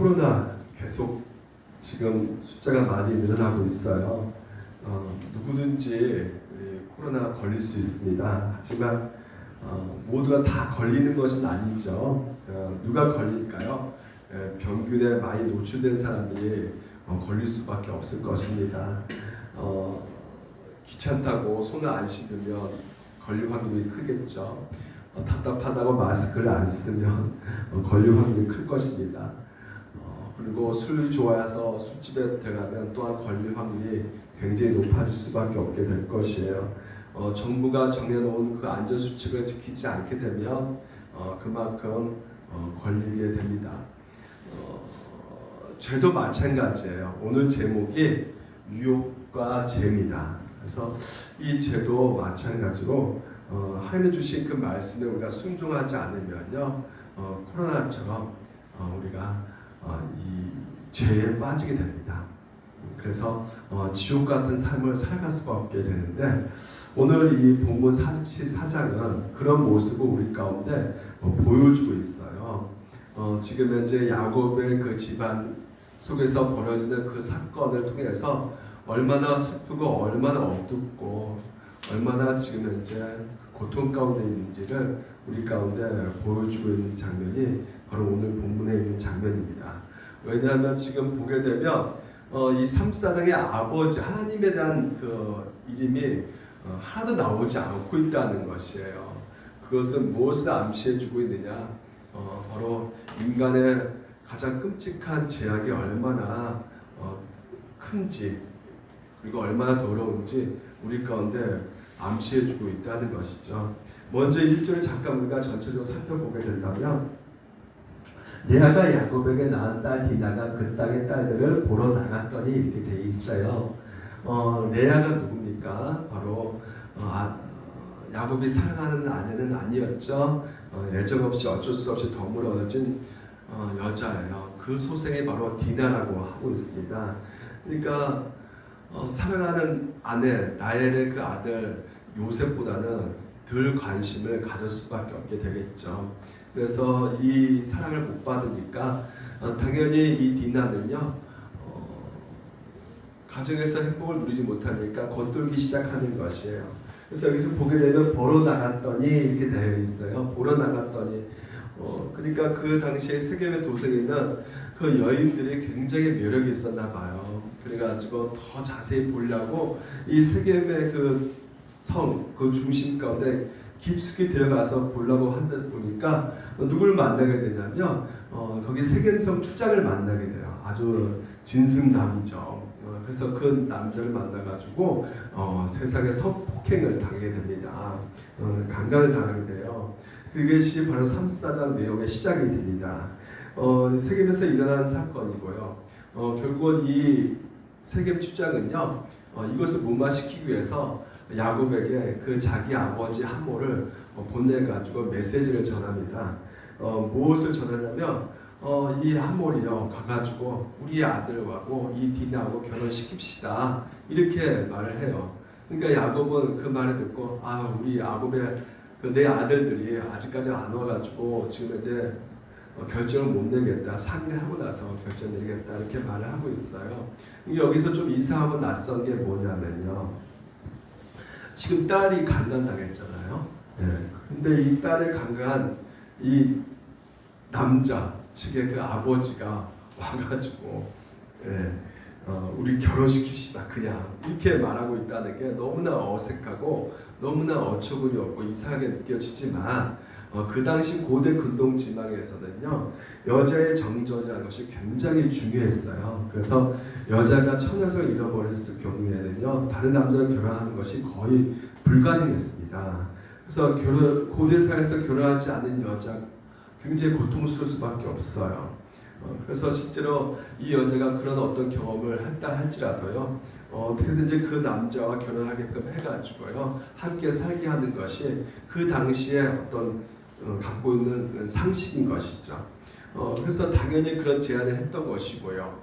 코로나 계속 지금 숫자가 많이 늘어나고 있어요. 누구든지 코로나 걸릴 수 있습니다. 하지만 모두가 다 걸리는 것은 아니죠. 누가 걸릴까요? 병균에 많이 노출된 사람들이 걸릴 수밖에 없을 것입니다. 귀찮다고 손을 안 씻으면 걸릴 확률이 크겠죠. 답답하다고 마스크를 안 쓰면 걸릴 확률이 클 것입니다. 그리고 술 좋아해서 술집에 들어가면 또한 걸릴 확률이 굉장히 높아질 수밖에 없게 될 것이에요. 정부가 정해놓은 그 안전수칙을 지키지 않게 되면 그만큼 걸리게 됩니다. 죄도 마찬가지예요. 오늘 제목이 유혹과 죄입니다. 그래서 이 죄도 마찬가지로 하나님 주신 그 말씀에 우리가 순종하지 않으면요, 코로나처럼 우리가 이 죄에 빠지게 됩니다. 그래서 지옥 같은 삶을 살아갈 수밖에 되는데, 오늘 이 본문 44장은 그런 모습을 우리 가운데 보여주고 있어요. 지금 현재 야곱의 그 집안 속에서 벌어지는 그 사건을 통해서 얼마나 슬프고 얼마나 어둡고 얼마나 지금 현재 고통 가운데 있는지를 우리 가운데 보여주고 있는 장면이 바로 오늘 본문에 있는 장면입니다. 왜냐하면 지금 보게 되면 이 34장의 아버지 하나님에 대한 그 이름이 하나도 나오지 않고 있다는 것이에요. 그것은 무엇을 암시해주고 있느냐? 바로 인간의 가장 끔찍한 죄악이 얼마나 큰지, 그리고 얼마나 더러운지 우리 가운데 암시해주고 있다는 것이죠. 먼저 1절을 잠깐 우리가 전체적으로 살펴보게 된다면, 레아가 야곱에게 낳은 딸 디나가 그 땅의 딸들을 보러 나갔더니 이렇게 돼 있어요. 레아가 누굽니까? 바로 야곱이 사랑하는 아내는 아니었죠. 애정 없이 어쩔 수 없이 덤으로 얻어진 여자예요. 그 소생이 바로 디나라고 하고 있습니다. 그러니까 사랑하는 아내 라헬의 그 아들 요셉보다는 덜 관심을 가질 수밖에 없게 되겠죠. 그래서 이 사랑을 못 받으니까 당연히 이 디나는요, 가정에서 행복을 누리지 못하니까 겉돌기 시작하는 것이에요. 그래서 여기서 보게 되면 보러 나갔더니 이렇게 되어 있어요. 보러 나갔더니 그러니까 그 당시에 세겜의 도성에 있는 그 여인들이 굉장히 매력이 있었나 봐요. 그래가지고 더 자세히 보려고 이 세겜의 그 성, 그 중심 가운데 깊숙이 들어가서 보려고 한다 보니까 누굴 만나게 되냐면 거기 세겜성 추장을 만나게 돼요. 아주 진승남이죠. 그래서 그 남자를 만나가지고 세상에 성폭행을 당하게 됩니다. 강간을 당하게 돼요. 그것이 바로 34장 내용의 시작이 됩니다. 세겜에서 일어난 사건이고요. 결국은 이 세겜 추장은요, 이것을 무마시키기 위해서 야곱에게 그 자기 아버지 하모를 보내가지고 메시지를 전합니다. 무엇을 전하냐면 이 하몰이요, 가가지고 우리 아들하고 이 디나하고 결혼시킵시다, 이렇게 말을 해요. 그러니까 야곱은 그 말을 듣고 우리 야곱의 내 아들들이 아직까지 안 와가지고 지금 이제 결정을 못 내겠다, 상의를 하고 나서 결정 내겠다, 이렇게 말을 하고 있어요. 여기서 좀 이상하고 낯선 게 뭐냐면요, 지금 딸이 강간당했잖아요. 근데 이 딸을 강간한 이 남자 측의 그 아버지가 와가지고 우리 결혼시킵시다 그냥 이렇게 말하고 있다는 게 너무나 어색하고 너무나 어처구니 없고 이상하게 느껴지지만, 그 당시 고대 근동 지방에서는요, 여자의 정절이라는 것이 굉장히 중요했어요. 그래서 여자가 처녀성을 잃어버렸을 경우에는요, 다른 남자를 결혼하는 것이 거의 불가능했습니다. 그래서 고대 사회에서 결혼하지 않는 여자 굉장히 고통스러울 수밖에 없어요. 그래서 실제로 이 여자가 그런 어떤 경험을 했다 할지라도요, 어떻게든지 그 남자와 결혼하게끔 해가지고요, 함께 살게 하는 것이 그 당시에 어떤 갖고 있는 상식인 것이죠. 그래서 당연히 그런 제안을 했던 것이고요,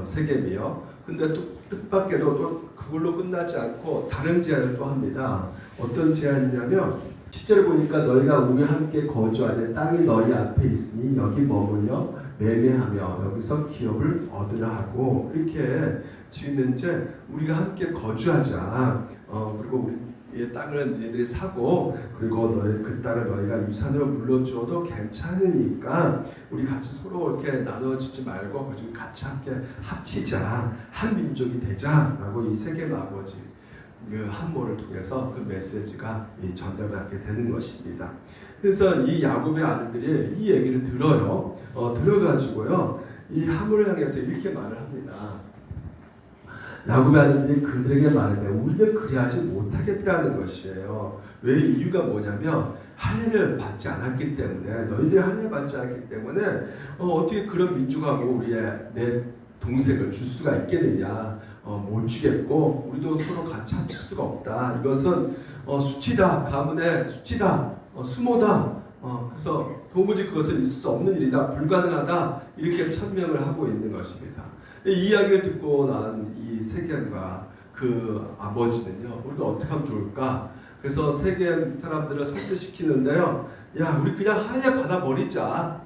세겜이요. 근데 또 뜻밖에도 또 그걸로 끝나지 않고 다른 제안을 또 합니다. 어떤 제안이냐면 10절을 보니까 너희가 우리 함께 거주하는 땅이 너희 앞에 있으니 여기 머물려 매매하며 여기서 기업을 얻으라 하고, 이렇게 지금 이제 우리가 함께 거주하자. 그리고 우리 땅을 너희들이 사고, 그리고 너희 그 땅을 너희가 유산으로 물려주어도 괜찮으니까 우리 같이 서로 이렇게 나눠주지 말고 가지고 같이 함께 합치자, 한 민족이 되자라고 이 세겜 아버지 그 함모를 통해서 그 메시지가 전달받게 되는 것입니다. 그래서 이 야곱의 아들들이 이 얘기를 들어요. 들어가지고요, 이 함을 향해서 이렇게 말을 합니다. 야곱의 아들들이 그들에게 말하되 우리는 그리하지 못하겠다는 것이에요. 왜? 이유가 뭐냐면 할례를 받지 않았기 때문에, 너희들이 할례 받지 않았기 때문에 어떻게 그런 민족하고 우리의 내 동생을 줄 수가 있겠느냐, 못 주겠고 우리도 서로 같이 합칠 수가 없다. 이것은 수치다, 가문의 수치다, 수모다. 그래서 도무지 그것은 있을 수 없는 일이다, 불가능하다, 이렇게 천명을 하고 있는 것입니다. 이 이야기를 듣고 난 이 세겜과 그 아버지는요, 우리가 어떻게 하면 좋을까? 그래서 세겜 사람들을 설득시키는데요, 야, 우리 그냥 할례 받아버리자.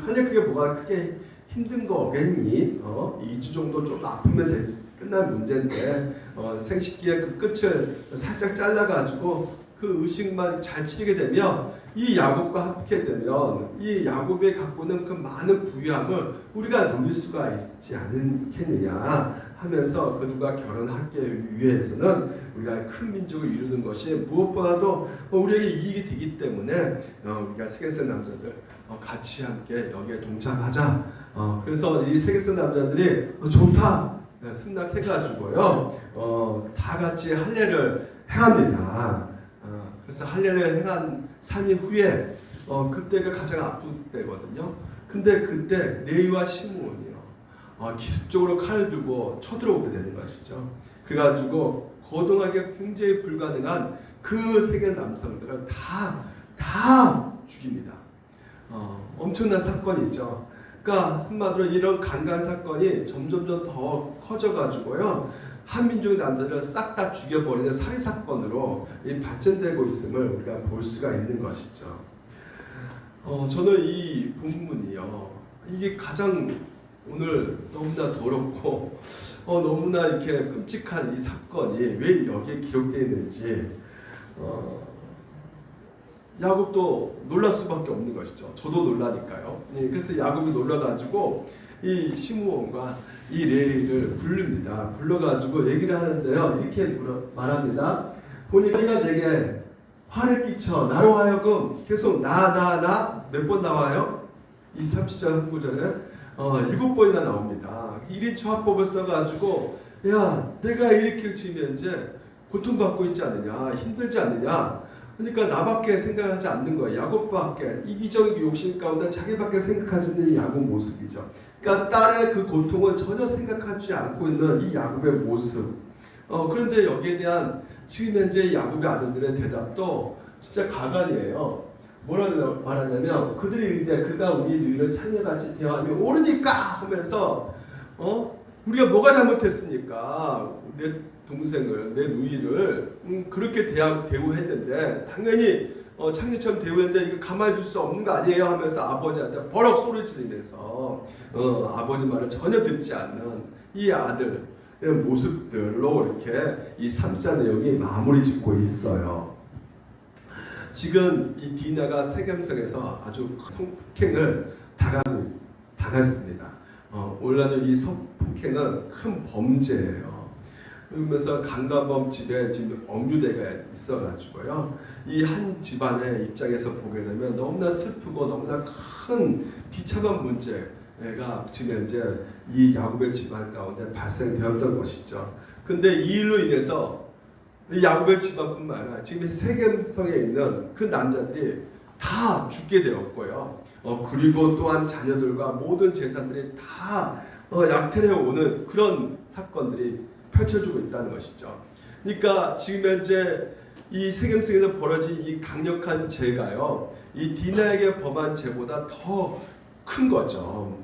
할례 그게 뭐가 크게 힘든 거겠니? 2주 정도 좀 아프면 끝날 문제인데, 생식기의 그 끝을 살짝 잘라가지고 그 의식만 잘 치르게 되면, 이 야곱과 합게 되면 이 야곱이 갖고 있는 그 많은 부유함을 우리가 누릴 수가 있지 않겠느냐 하면서, 그들과 결혼하기 위해서는 우리가 큰 민족을 이루는 것이 무엇보다도 우리에게 이익이 되기 때문에 우리가 세겜 남자들 같이 함께 여기에 동참하자. 그래서 이 세겜 남자들이 좋다 승낙해가지고요, 다 같이 할례를 행합니다. 그래서 할례를 행한 3일 후에 그때가 가장 아픈 때거든요. 근데 그때 레위와 시므온이요, 기습적으로 칼을 들고 쳐들어오게 되는 것이죠. 그래가지고 거동하기가 굉장히 불가능한 그 세겜 남성들을 다 죽입니다. 엄청난 사건이죠. 그러니까 한마디로 이런 강간 사건이 점점 더 커져가지고요, 한민족의 남자를 싹 다 죽여버리는 살인사건으로 발전되고 있음을 우리가 볼 수가 있는 것이죠. 저는 이 본문이요, 이게 가장 오늘 너무나 더럽고 너무나 이렇게 끔찍한 이 사건이 왜 여기에 기록되어 있는지, 야곱도 놀랄 수밖에 없는 것이죠. 저도 놀라니까요. 그래서 야곱이 놀라가지고 이 시므온과 이 레위를 부릅니다. 불러가지고 얘기를 하는데요, 이렇게 말합니다. 보니까 네가 내게 화를 끼쳐 나로 하여금 계속 나 몇 번 나와요? 이 30절 한 구절에 7번이나 나옵니다. 1인 초합법을 써가지고, 야, 내가 이렇게 지면 이제 고통받고 있지 않느냐, 힘들지 않느냐. 그러니까 나밖에 생각하지 않는 거예요. 야곱밖에, 이기적인 욕심 가운데 자기밖에 생각하지 않는 야곱 모습이죠. 그러니까 딸의 그 고통은 전혀 생각하지 않고 있는 이 야곱의 모습. 그런데 여기에 대한 지금 현재 야곱의 아들들의 대답도 진짜 가관이에요. 뭐라고 말하냐면, 그들이 이르되 그가 우리 누이를 창녀같이 대하며 옳으니까 하면서, 우리가 뭐가 잘못했습니까? 내 동생을, 내 누이를 그렇게 대우했는데, 당연히 창녀처럼 대우했는데 이거 가만히 둘 수 없는 거 아니에요 하면서 아버지한테 버럭 소리 지르면서 아버지 말을 전혀 듣지 않는 이 아들의 모습들로 이렇게 이 3자 내용이 마무리 짓고 있어요. 지금 이 디나가 세겜성에서 아주 성폭행을 당했습니다. 원래는 이 성폭행은 큰 범죄예요. 그러면서 강간범 집에 지금 억류대가 있어가지고요, 이 한 집안의 입장에서 보게 되면 너무나 슬프고 너무나 큰 비참한 문제가 지금 현재 이 야곱의 집안 가운데 발생되었던 것이죠. 근데 이 일로 인해서 이 야곱의 집안뿐만 아니라 지금 세겜성에 있는 그 남자들이 다 죽게 되었고요. 그리고 또한 자녀들과 모든 재산들이 다 약탈해 오는 그런 사건들이 펼쳐지고 있다는 것이죠. 그러니까 지금 현재 이 세겜성에서 벌어진 이 강력한 죄가요, 이 디나에게 범한 죄보다 더 큰 거죠.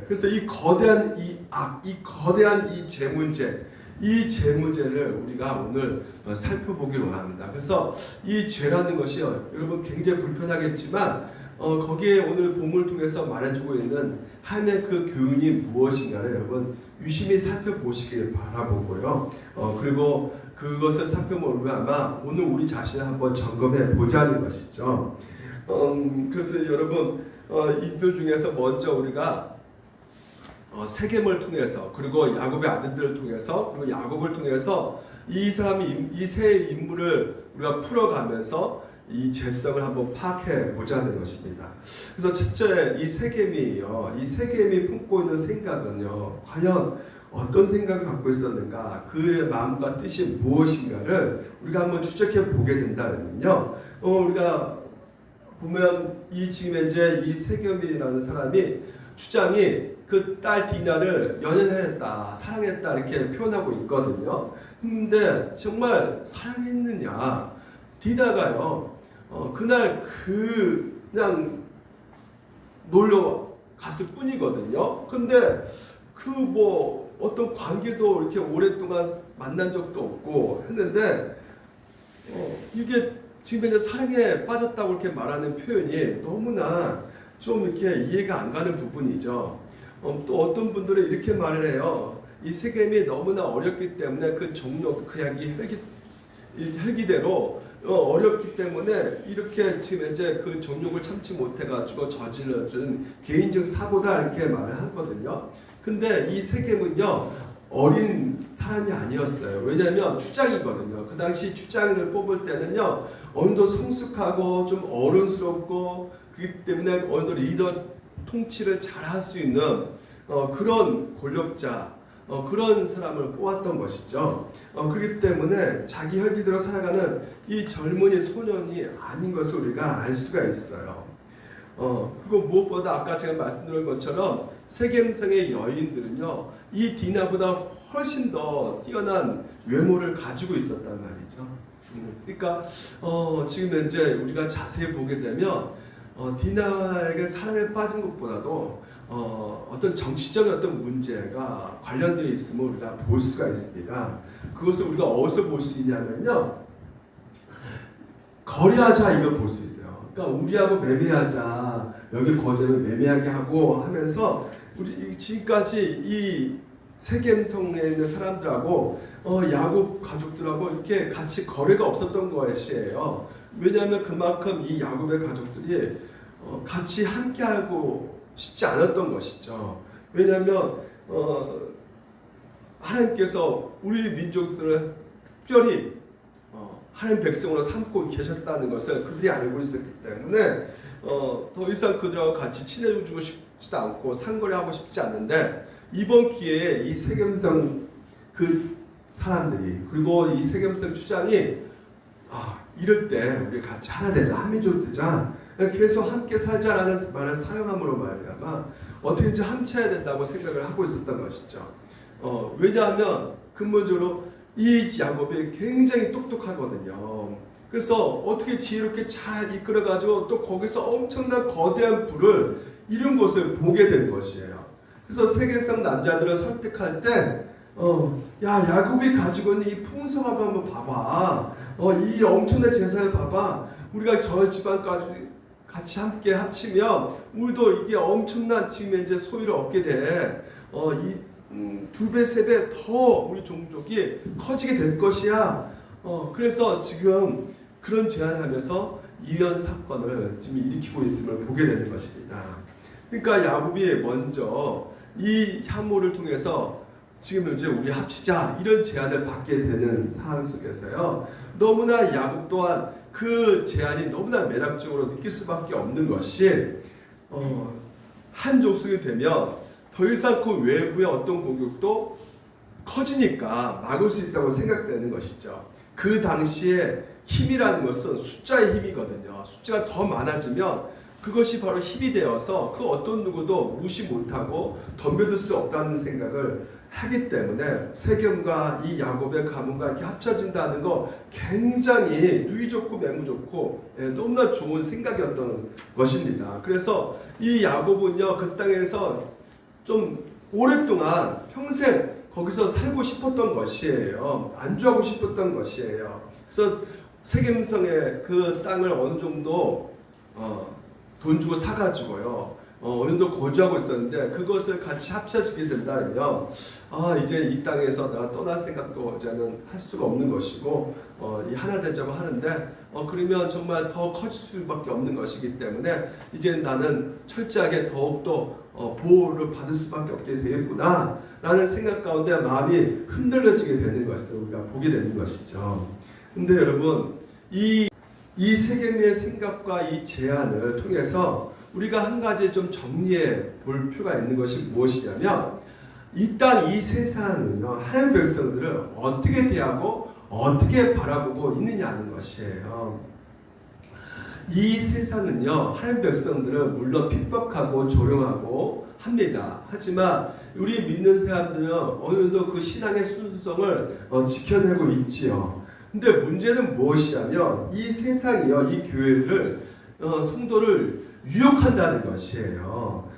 그래서 이 거대한 이 악, 이 거대한 이 죄 문제, 이 죄 문제를 우리가 오늘 살펴보기로 합니다. 그래서 이 죄라는 것이요, 여러분 굉장히 불편하겠지만 거기에 오늘 본문을 통해서 말해주고 있는 하나님의 그 교훈이 무엇인가를 여러분 유심히 살펴보시길 바라보고요. 그리고 그것을 살펴보면 아마 오늘 우리 자신을 한번 점검해 보자는 것이죠. 그래서 여러분 이들 중에서 먼저 우리가 세겜을 통해서, 그리고 야곱의 아들들을 통해서, 그리고 야곱을 통해서 이 사람이 이 세 인물을 우리가 풀어가면서 이 죄성을 한번 파악해 보자는 것입니다. 그래서 첫째, 이 세겜이요, 이 세겜이 품고 있는 생각은요, 과연 어떤 생각을 갖고 있었는가, 그의 마음과 뜻이 무엇인가를 우리가 한번 추적해 보게 된다면요, 우리가 보면 이 지금 현재 이 세겜이라는 사람이 주장이 그 딸 디나를 연연했다, 사랑했다 이렇게 표현하고 있거든요. 근데 정말 사랑했느냐? 디나가요, 그날 그냥 놀러 갔을 뿐이거든요. 근데 그 뭐 어떤 관계도 이렇게 오랫동안 만난 적도 없고 했는데 이게 지금 이제 사랑에 빠졌다고 이렇게 말하는 표현이 너무나 좀 이렇게 이해가 안 가는 부분이죠. 또 어떤 분들은 이렇게 말을 해요. 이 세겜이 너무나 어렸기 때문에 그 종로, 그 약이 헬기대로 어렵기 때문에 이렇게 지금 이제 그 정욕을 참지 못해가지고 저질러준 개인적 사고다 이렇게 말을 하거든요. 근데 이 세겜은요, 어린 사람이 아니었어요. 왜냐하면 추장이거든요. 그 당시 추장을 뽑을 때는요, 어느 정도 성숙하고 좀 어른스럽고, 그렇기 때문에 어느 정도 리더 통치를 잘 할 수 있는 그런 권력자, 그런 사람을 뽑았던 것이죠. 그렇기 때문에 자기 혈기대로 살아가는 이 젊은이 소년이 아닌 것을 우리가 알 수가 있어요. 그리고 무엇보다 아까 제가 말씀드린 것처럼 세겜성의 여인들은요, 이 디나보다 훨씬 더 뛰어난 외모를 가지고 있었단 말이죠. 그러니까 지금 현재 우리가 자세히 보게 되면 디나에게 사랑에 빠진 것보다도 어떤 정치적인 어떤 문제가 관련되어 있음을 우리가 볼 수가 있습니다. 그것을 우리가 어디서 볼 수 있냐면요, 거래하자 이걸 볼 수 있어요. 그러니까 우리하고 매매하자, 여기 거제는 매매하게 하고 하면서 우리 지금까지 이 세겜성에 있는 사람들하고 야곱 가족들하고 이렇게 같이 거래가 없었던 것이에요. 왜냐하면 그만큼 이 야곱의 가족들이 같이 함께하고 싶지 않았던 것이죠. 왜냐하면 하나님께서 우리 민족들을 특별히 하나님 백성으로 삼고 계셨다는 것을 그들이 알고 있었기 때문에 더 이상 그들하고 같이 친해지고 싶지도 않고 상거래하고 싶지 않은데, 이번 기회에 이 세겜성 그 사람들이, 그리고 이 세겜성 추장이 이럴 때 우리 같이 하나 되자, 한민족 되자, 계속 함께 살자라는 말을 사용함으로 말미암아 어떻게든지 함께해야 된다고 생각을 하고 있었던 것이죠. 왜냐하면 근본적으로 이 야곱이 굉장히 똑똑하거든요. 그래서 어떻게 지혜롭게 잘 이끌어가지고 또 거기서 엄청난 거대한 부를 이룬 것을 보게 된 것이에요. 그래서 세겜성 남자들을 설득할 때 야곱이 가지고 있는 이 풍성함을 한번 봐봐. 이 엄청난 재산을 봐봐. 우리가 저 집안까지 같이 함께 합치면 우리도 이게 엄청난 지금 이제 소유를 얻게 돼. 두 배, 세 배 더 우리 종족이 커지게 될 것이야. 그래서 지금 그런 제안을 하면서 이런 사건을 지금 일으키고 있음을 보게 되는 것입니다. 그러니까 야곱이 먼저 이 향모를 통해서 지금 이제 우리 합치자 이런 제안을 받게 되는 상황 속에서요, 너무나 야곱 또한 그 제안이 너무나 매력적으로 느낄 수밖에 없는 것이 한 족속이 되면 더 이상 그 외부의 어떤 공격도 커지니까 막을 수 있다고 생각되는 것이죠. 그 당시에 힘이라는 것은 숫자의 힘이거든요. 숫자가 더 많아지면 그것이 바로 힘이 되어서 그 어떤 누구도 무시 못하고 덤벼들 수 없다는 생각을 하기 때문에 세겜과 이 야곱의 가문과 이렇게 합쳐진다는 거 굉장히 누이 좋고 매무 좋고 너무나 좋은 생각이었던 것입니다. 그래서 이 야곱은요, 그 땅에서 좀 오랫동안 평생 거기서 살고 싶었던 것이에요. 안주하고 싶었던 것이에요. 그래서 세겜성의 그 땅을 어느 정도 돈 주고 사가지고요. 어느 정도 거주하고 있었는데 그것을 같이 합쳐지게 된다면 이제 이 땅에서 내가 떠날 생각도 이제는 할 수가 없는 것이고 이 하나 되자고 하는데 그러면 정말 더 커질 수밖에 없는 것이기 때문에 이제 나는 철저하게 더욱더 보호를 받을 수밖에 없게 되겠구나 라는 생각 가운데 마음이 흔들려지게 되는 것을 우리가 보게 되는 것이죠. 근데 여러분 이 세겜의 생각과 이 제안을 통해서 우리가 한 가지 좀 정리해 볼 필요가 있는 것이 무엇이냐면 이 땅, 이 세상은요 하나님의 백성들을 어떻게 대하고 어떻게 바라보고 있느냐는 것이에요. 이 세상은요 하나님의 백성들을 물론 핍박하고 조롱하고 합니다. 하지만 우리 믿는 사람들은 어느 정도 그 신앙의 순수성을 지켜내고 있지요. 근데 문제는 무엇이냐면 이 세상이요 이 교회를 성도를 유혹한다는 것이에요.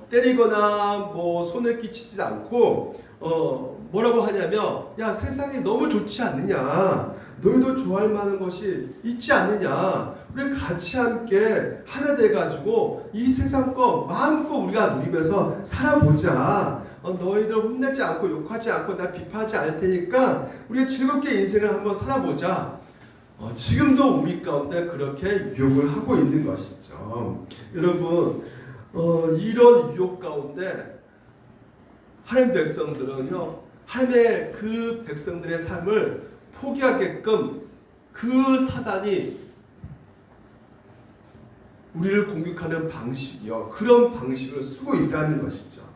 때리거나 뭐 손을 끼치지 않고 뭐라고 하냐면 야 세상이 너무 좋지 않느냐, 너희도 좋아할 만한 것이 있지 않느냐, 우리 같이 함께 하나 돼가지고 이 세상 거 마음껏 우리가 누리면서 살아보자. 너희들 혼내지 않고 욕하지 않고 나 비판하지 않을 테니까 우리가 즐겁게 인생을 한번 살아보자. 지금도 우리 가운데 그렇게 유혹을 하고 있는 것이죠. 여러분 이런 유혹 가운데 하나님 백성들은요 하나님의 그 백성들의 삶을 포기하게끔 그 사단이 우리를 공격하는 방식이요 그런 방식을 쓰고 있다는 것이죠.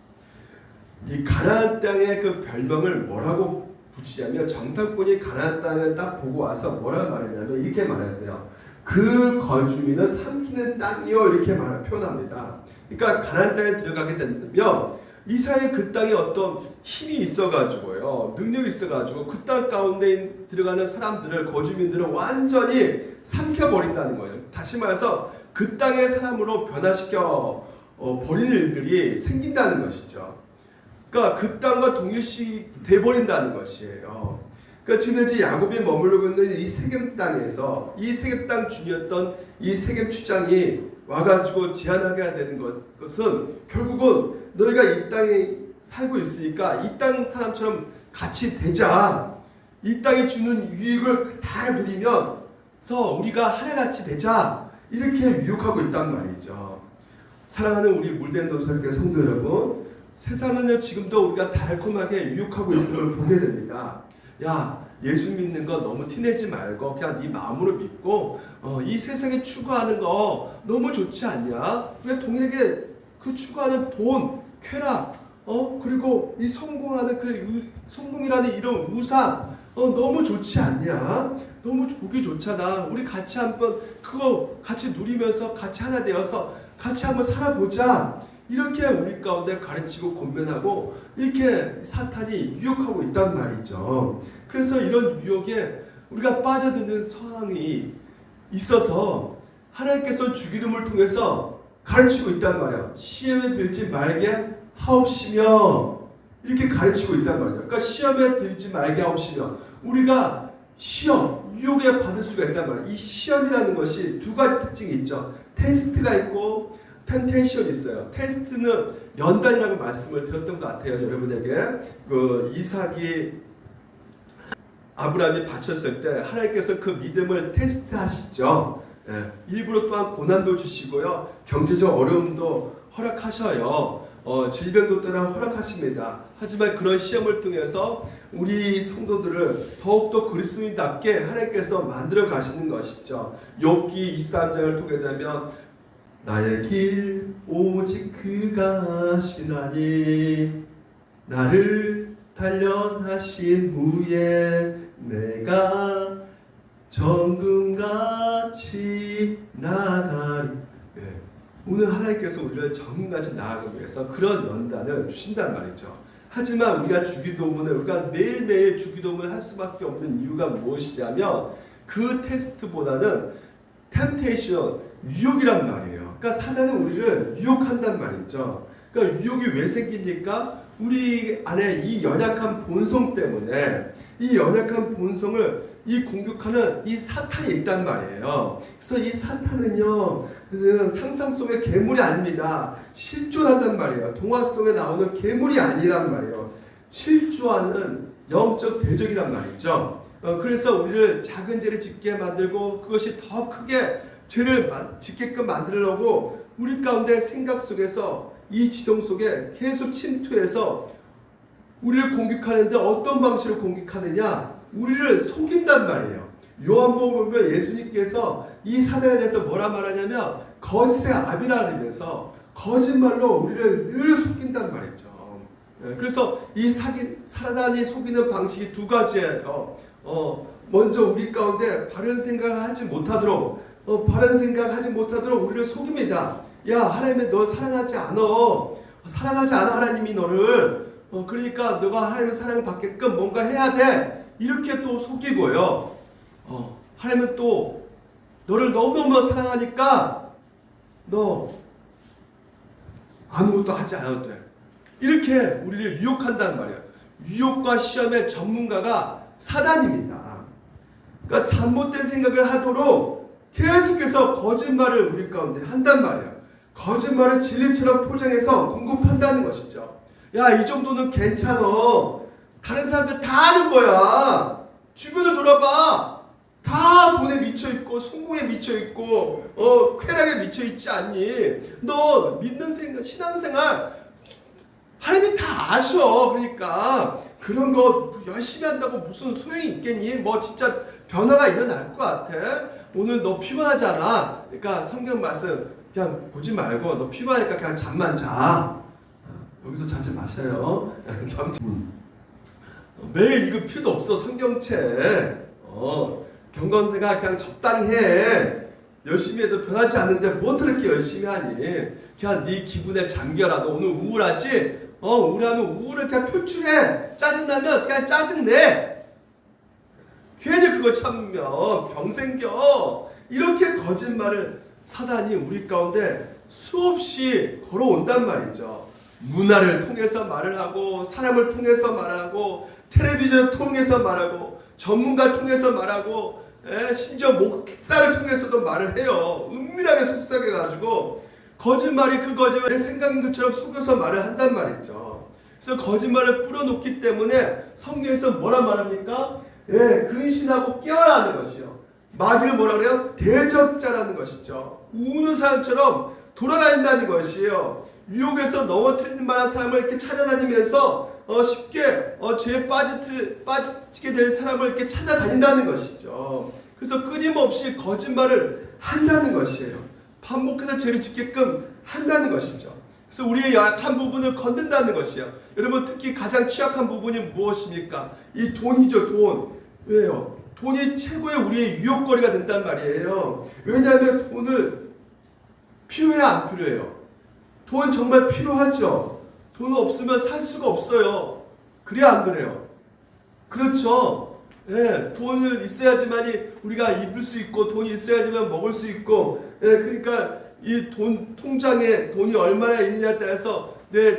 이 가나안 땅의 그 별명을 뭐라고 붙이냐면 정탐꾼이 가나안 땅을 딱 보고 와서 뭐라고 말했냐면 이렇게 말했어요. 그 거주민은 삼키는 땅이요 이렇게 표현합니다. 그러니까 가나안 땅에 들어가게 되면 이스라엘 그 땅에 어떤 힘이 있어가지고요 능력이 있어가지고 그 땅 가운데 들어가는 사람들을 거주민들을 완전히 삼켜버린다는 거예요. 다시 말해서 그 땅의 사람으로 변화시켜 버리는 일들이 생긴다는 것이죠. 그러니까 그 땅과 동일시 돼버린다는 것이에요. 그러니까 지금 이제 야곱이 머무르고 있는 이 세겜 땅에서 이 세겜 땅 주인이었던 이 세겜 추장이 와가지고 제안하게 되는 것은 결국은 너희가 이 땅에 살고 있으니까 이 땅 사람처럼 같이 되자. 이 땅이 주는 유익을 다 누리면서 우리가 하나같이 되자. 이렇게 유혹하고 있단 말이죠. 사랑하는 우리 물된 도사님께 성도 여러분, 세상은요 지금도 우리가 달콤하게 유혹하고 있음을 보게 됩니다. 야 예수 믿는 거 너무 티내지 말고 그냥 네 마음으로 믿고 이 세상에 추구하는 거 너무 좋지 않냐? 우리가 동일하게 그 추구하는 돈, 쾌락, 그리고 이 성공하는 그 성공이라는 이런 우상 너무 좋지 않냐? 너무 보기 좋잖아. 우리 같이 한번 그거 같이 누리면서 같이 하나 되어서 같이 한번 살아보자. 이렇게 우리 가운데 가르치고 권면하고 이렇게 사탄이 유혹하고 있단 말이죠. 그래서 이런 유혹에 우리가 빠져드는 상황이 있어서 하나님께서 주기름을 통해서 가르치고 있단 말이야. 시험에 들지 말게 하옵시며 이렇게 가르치고 있단 말이야. 그러니까 시험에 들지 말게 하옵시며 우리가 시험, 유혹에 받을 수가 있단 말이야. 이 시험이라는 것이 두 가지 특징이 있죠. 테스트가 있고 템테이션이 있어요. 테스트는 연단이라고 말씀을 드렸던 것 같아요. 여러분에게 그 이삭이 아브라함이 바쳤을 때 하나님께서 그 믿음을 테스트하시죠. 일부러 또한 고난도 주시고요. 경제적 어려움도 허락하셔요. 질병도 또한 허락하십니다. 하지만 그런 시험을 통해서 우리 성도들을 더욱더 그리스도인답게 하나님께서 만들어 가시는 것이죠. 욥기 23장을 보게 되면 나의 길 오직 그가 하시나니 나를 단련하신 후에 내가 정금같이 나가리. 오늘 하나님께서 우리를 정금같이 나아가기 위해서 그런 연단을 주신단 말이죠. 하지만 우리가 주기도문을 우리가 매일매일 주기도문을 할 수밖에 없는 이유가 무엇이냐면 그 테스트보다는 템테이션, 유혹이란 말이에요. 그러니까 사단은 우리를 유혹한단 말이죠. 그러니까 유혹이 왜 생깁니까? 우리 안에 이 연약한 본성 때문에 이 연약한 본성을 이 공격하는 이 사탄이 있단 말이에요. 그래서 이 사탄은요, 그래서 상상 속의 괴물이 아닙니다. 실존한단 말이에요. 동화 속에 나오는 괴물이 아니란 말이에요. 실존하는 영적 대적이란 말이죠. 그래서 우리를 작은 죄를 짓게 만들고 그것이 더 크게 죄를 짓게끔 만들려고 우리 가운데 생각 속에서 이 지성 속에 계속 침투해서 우리를 공격하는데 어떤 방식으로 공격하느냐? 우리를 속인단 말이에요. 요한복음 보면 예수님께서 이 사단에 대해서 뭐라 말하냐면 거짓의 아비라 그러면서 거짓말로 우리를 늘 속인단 말이죠. 그래서 이 사단이 속이는 방식이 두 가지예요. 먼저 우리 가운데 바른 생각을 하지 못하도록 우리를 속입니다. 야, 하나님이 너 사랑하지 않아. 하나님이 너를. 그러니까 너가 하나님의 사랑을 받게끔 뭔가 해야 돼. 이렇게 또 속이고요. 하나님은 또 너를 너무너무 사랑하니까 너 아무것도 하지 않아도 돼. 이렇게 우리를 유혹한단 말이에요. 유혹과 시험의 전문가가 사단입니다. 그러니까 잘못된 생각을 하도록 계속해서 거짓말을 우리 가운데 한단 말이에요. 거짓말을 진리처럼 포장해서 공급한다는 것이죠. 야, 이 정도는 괜찮아. 다른 사람들 다 하는 거야. 주변을 돌아봐. 다 돈에 미쳐있고 성공에 미쳐있고 쾌락에 미쳐있지 않니? 너 믿는 신앙생활 하나님이 다 아셔. 그러니까 그런 거 열심히 한다고 무슨 소용이 있겠니? 뭐 진짜 변화가 일어날 것 같아? 오늘 너 피곤하잖아. 그러니까 성경 말씀 그냥 보지 말고 너 피곤하니까 그냥 잠만 자. 여기서 자지 마세요. 매일 읽을 필요도 없어. 성경책. 경건생활 그냥 적당히 해. 열심히 해도 변하지 않는데 뭐 그렇게 열심히 하니? 그냥 네 기분에 잠겨라. 너 오늘 우울하지? 우울하면 우울을 그냥 표출해. 짜증나면 그냥 짜증내. 괜히 그거 참으면 병 생겨. 이렇게 거짓말을 사단이 우리 가운데 수없이 걸어온단 말이죠. 문화를 통해서 말을 하고 사람을 통해서 말을 하고 텔레비전을 통해서 말하고 전문가를 통해서 말하고 심지어 목사를 통해서도 말을 해요. 은밀하게 속삭여가지고 거짓말이 그 거짓말 내 생각인 것처럼 속여서 말을 한단 말이죠. 그래서 거짓말을 뿌려놓기 때문에 성경에서 뭐라 말합니까? 근신하고 깨어라 하는 것이요. 마귀는 뭐라 그래요? 대적자라는 것이죠. 우는 사람처럼 돌아다닌다는 것이에요. 유혹에서 넘어뜨리는 만한 사람을 이렇게 찾아다니면서 쉽게 죄에 빠지게 될 사람을 이렇게 찾아다닌다는 것이죠. 그래서 끊임없이 거짓말을 한다는 것이에요. 반복해서 죄를 짓게끔 한다는 것이죠. 그래서 우리의 약한 부분을 건든다는 것이에요. 여러분 특히 가장 취약한 부분이 무엇입니까? 이 돈이죠. 돈. 왜요? 돈이 최고의 우리의 유혹거리가 된단 말이에요. 왜냐하면 돈을 필요해요? 안 필요해요? 돈 정말 필요하죠. 돈 없으면 살 수가 없어요. 그래야 안 그래요? 그렇죠. 돈을 있어야지만이 우리가 입을 수 있고 돈이 있어야지만 먹을 수 있고 그러니까 이 통장에 돈이 얼마나 있느냐에 따라서 내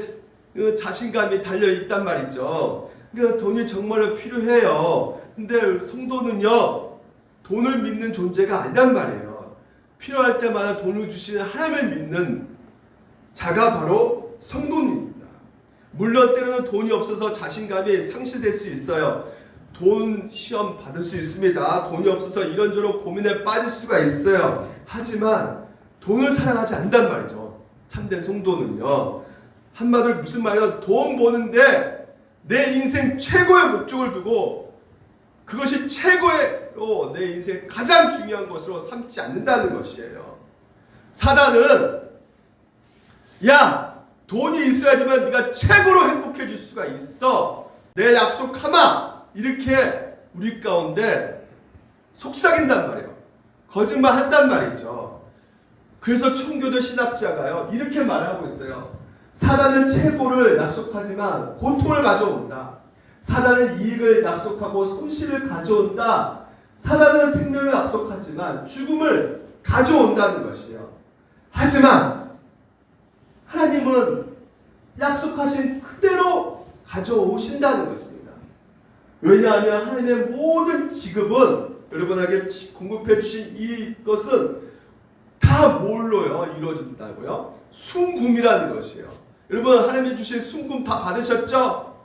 자신감이 달려있단 말이죠. 그래서 돈이 정말로 필요해요. 근데 성도는요 돈을 믿는 존재가 아니란 말이에요. 필요할 때마다 돈을 주시는 하나님을 믿는 자가 바로 성도입니다. 물론 때로는 돈이 없어서 자신감이 상실될 수 있어요. 돈 시험 받을 수 있습니다. 돈이 없어서 이런저런 고민에 빠질 수가 있어요. 하지만 돈을 사랑하지 않는단 말이죠. 참된 성도는요. 한마디로 무슨 말이냐? 돈 버는데 내 인생 최고의 목적을 두고 그것이 최고의 내 인생 가장 중요한 것으로 삼지 않는다는 것이에요. 사단은 야, 돈이 있어야지만 네가 최고로 행복해질 수가 있어. 내 약속하마. 이렇게 우리 가운데 속삭인단 말이에요. 거짓말 한단 말이죠. 그래서 청교도 신학자가요 이렇게 말하고 있어요. 사단은 최고를 약속하지만 고통을 가져온다. 사단은 이익을 약속하고 손실을 가져온다. 사단은 생명을 약속하지만 죽음을 가져온다는 것이에요. 하지만 하나님은 약속하신 그대로 가져오신다는 것입니다. 왜냐하면 하나님의 모든 지급은 여러분에게 공급해 주신 이것은 다 뭘로요? 이루어진다고요? 순금이라는 것이에요. 여러분 하나님이 주신 순금 다 받으셨죠?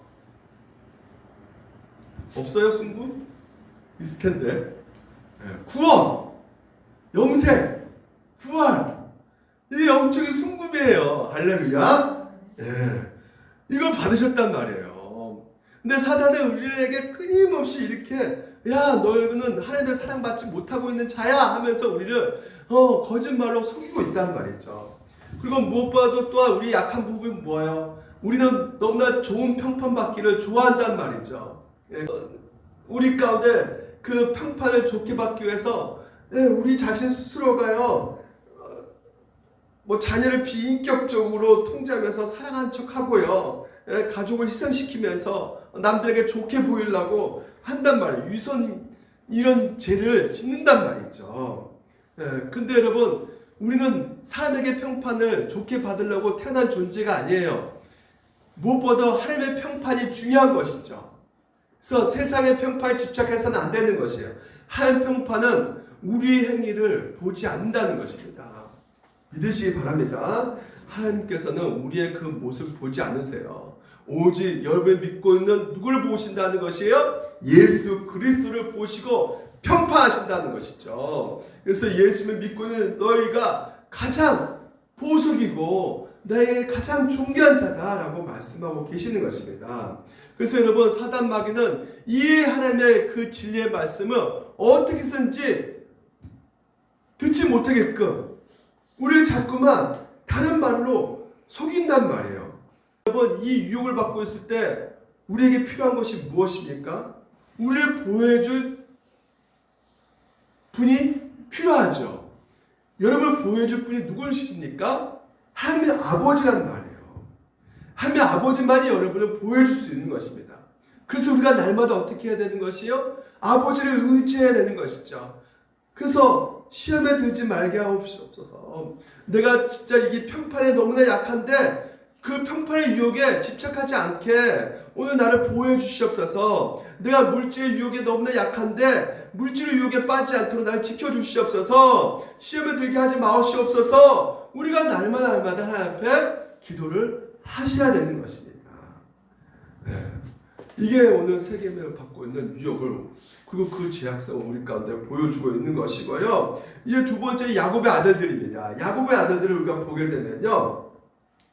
없어요 순금? 있을 텐데. 구원, 영생, 부활, 이 영적인 순금이에요. 할렐루야. 이걸 받으셨단 말이에요. 근데 사단은 우리에게 끊임없이 이렇게 야 너희는 하나님의 사랑받지 못하고 있는 자야 하면서 우리를 거짓말로 속이고 있단 말이죠. 그리고 무엇보다도 또한 우리 약한 부분이 뭐예요? 우리는 너무나 좋은 평판받기를 좋아한단 말이죠. 우리 가운데 그 평판을 좋게 받기 위해서 우리 자신 스스로가요 뭐 자녀를 비인격적으로 통제하면서 사랑한 척하고요 가족을 희생시키면서 남들에게 좋게 보이려고 한단 말이에요. 위선 이런 죄를 짓는단 말이죠. 근데 여러분 우리는 사람에게 평판을 좋게 받으려고 태어난 존재가 아니에요. 무엇보다 하나님의 평판이 중요한 것이죠. 그래서 세상의 평판에 집착해서는 안 되는 것이에요. 하나님의 평판은 우리의 행위를 보지 않는다는 것입니다. 믿으시기 바랍니다. 하나님께서는 우리의 그 모습을 보지 않으세요. 오직 여러분이 믿고 있는 누구를 보신다는 것이에요? 예수 그리스도를 보시고 평판하신다는 것이죠. 그래서 예수를 믿고 있는 너희가 가장 보석이고 나에게 가장 존귀한 자다라고 말씀하고 계시는 것입니다. 그래서 여러분 사단 마귀는 이 하나님의 그 진리의 말씀을 어떻게든지 듣지 못하게끔 우리를 자꾸만 다른 말로 속인단 말이에요. 여러분 이 유혹을 받고 있을 때 우리에게 필요한 것이 무엇입니까? 우리를 보호해줄 분이 필요하죠. 여러분을 보호해줄 분이 누구십니까? 하나님의 아버지란 말이에요. 하나님의 아버지만이 여러분을 보호해줄 수 있는 것입니다. 그래서 우리가 날마다 어떻게 해야 되는 것이요? 아버지를 의지해야 되는 것이죠. 그래서 시험에 들지 말게 하옵소서. 내가 진짜 이게 평판에 너무나 약한데 그 평판의 유혹에 집착하지 않게 오늘 나를 보호해 주시옵소서. 내가 물질의 유혹에 너무나 약한데 물질의 유혹에 빠지지 않도록 나를 지켜주시옵소서. 시험에 들게 하지 마시옵소서. 우리가 날마다 하나님 앞에 기도를 하셔야 되는 것입니다. 이게 오늘 세계를 받고 있는 유혹을 그리고 그 죄악성을 우리 가운데 보여주고 있는 것이고요. 이제 두 번째 야곱의 아들들입니다. 야곱의 아들들을 우리가 보게 되면요,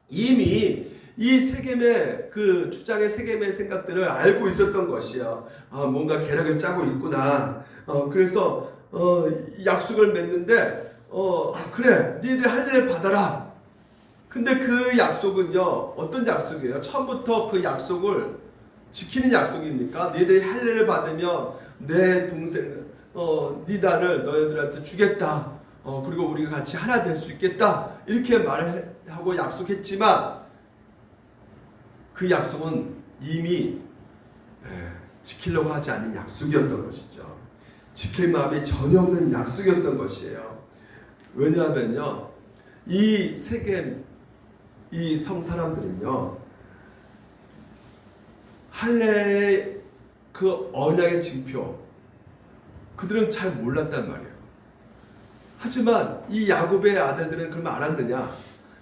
이미 이 세겜의 그 주장의 세겜의 생각들을 알고 있었던 것이요. 뭔가 계략을 짜고 있구나. 그래서 약속을 맺는데 그래 니들 할례를 받아라. 근데 그 약속은요 어떤 약속이에요? 처음부터 그 약속을 지키는 약속입니까? 너희들이 할례를 받으면 내 동생, 네 딸을 너희들한테 주겠다. 그리고 우리가 같이 하나 될 수 있겠다. 이렇게 말하고 약속했지만 그 약속은 이미 지키려고 하지 않은 약속이었던 것이죠. 지킬 마음이 전혀 없는 약속이었던 것이에요. 왜냐하면요, 이 세겜, 이 성 사람들은요, 할례의 그 언약의 징표 그들은 잘 몰랐단 말이에요. 하지만 이 야곱의 아들들은 그러면 알았느냐?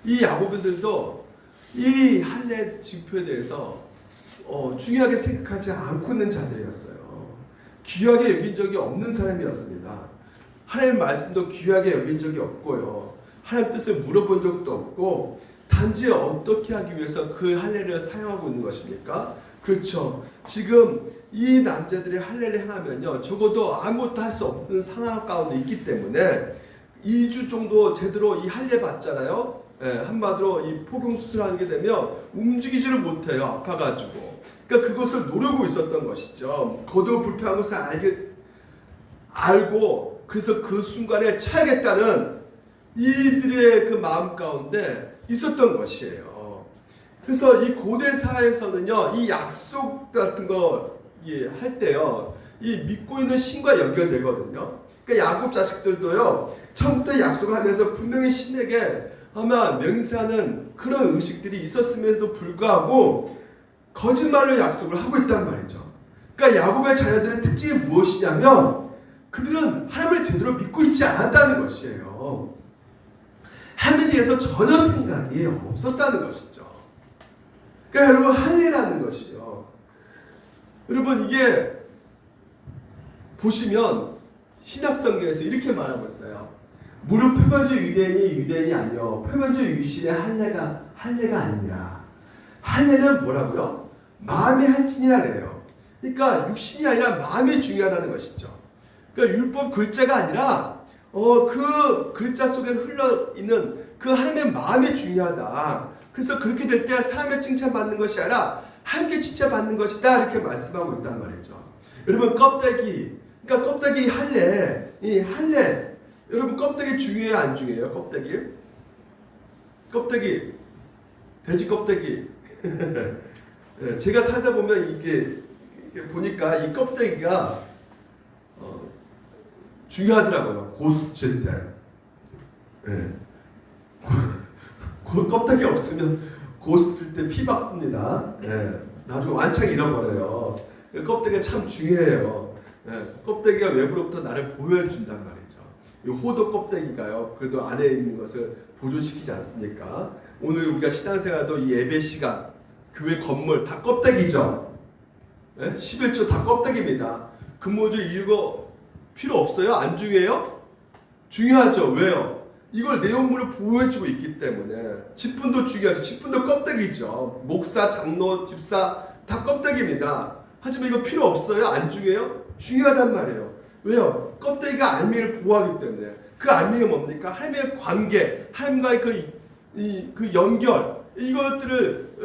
이 야곱들도 이 할례 징표에 대해서 중요하게 생각하지 않고 있는 자들이었어요. 귀하게 여긴 적이 없는 사람이었습니다. 하나님 말씀도 귀하게 여긴 적이 없고요. 하나님 뜻을 물어본 적도 없고 단지 어떻게 하기 위해서 그 할례를 사용하고 있는 것입니까? 그렇죠. 지금 이 남자들의 할례를 행하면요, 적어도 아무것도 할 수 없는 상황 가운데 있기 때문에 2주 정도 제대로 이 할례 받잖아요. 한마디로 이 포경 수술하게 되면 움직이지를 못해요. 아파가지고. 그러니까 그것을 노리고 있었던 것이죠. 거두어 불편한 것을 알고 그래서 그 순간에 차야겠다는 이들의 그 마음 가운데 있었던 것이에요. 그래서 이 고대 사회에서는요, 이 약속 같은 거 할 때요, 이 믿고 있는 신과 연결되거든요. 그러니까 야곱 자식들도요, 처음부터 약속을 하면서 분명히 신에게 아마 맹세하는 그런 의식들이 있었음에도 불구하고 거짓말로 약속을 하고 있단 말이죠. 그러니까 야곱의 자녀들의 특징이 무엇이냐면 그들은 하나님을 제대로 믿고 있지 않았다는 것이에요. 하나님에 대해서 전혀 생각이 없었다는 것이죠. 그러니까 여러분 할례라는 것이요. 여러분 이게 보시면 신약성경에서 이렇게 말하고 있어요. 무릇 표면적 유대인이 아니요 표면적 유신의 할례가 아니라 할례는 뭐라고요? 마음의 할진이라 그래요. 그러니까 육신이 아니라 마음이 중요하다는 것이죠. 그러니까 율법 글자가 아니라 그 글자 속에 흘러 있는 그 하나님의 마음이 중요하다. 그래서 그렇게 될 때 사람의 칭찬받는 것이 아니라 하나님께 칭찬받는 것이다 이렇게 말씀하고 있단 말이죠. 여러분 껍데기, 그러니까 껍데기 할례, 이 할례, 여러분 껍데기 중요해요 안 중요해요? 껍데기, 돼지 껍데기. 제가 살다 보면 이게 보니까 이 껍데기가 중요하더라고요. 고수칠 때. 그 껍데기 없으면 고수 쓸 때 피 박습니다. 나중에 완창 잃어버려요. 껍데기가 참 중요해요. 껍데기가 외부로부터 나를 보여준단 말이죠. 이 호도 껍데기가요. 그래도 안에 있는 것을 보존시키지 않습니까? 오늘 우리가 신앙생활도 이 예배 시간, 교회 건물 다 껍데기죠. 11조 다 껍데기입니다. 근무주 이거 필요 없어요? 안 중요해요? 중요하죠. 왜요? 이걸 내용물을 보호해주고 있기 때문에. 직분도 중요하죠. 직분도 껍데기죠. 목사, 장로, 집사 다 껍데기입니다. 하지만 이거 필요 없어요? 안 중요해요? 중요하단 말이에요. 왜요? 껍데기가 알미를 보호하기 때문에. 그 알미가 뭡니까? 하나님의 관계, 하나님과의 그 연결, 이것들을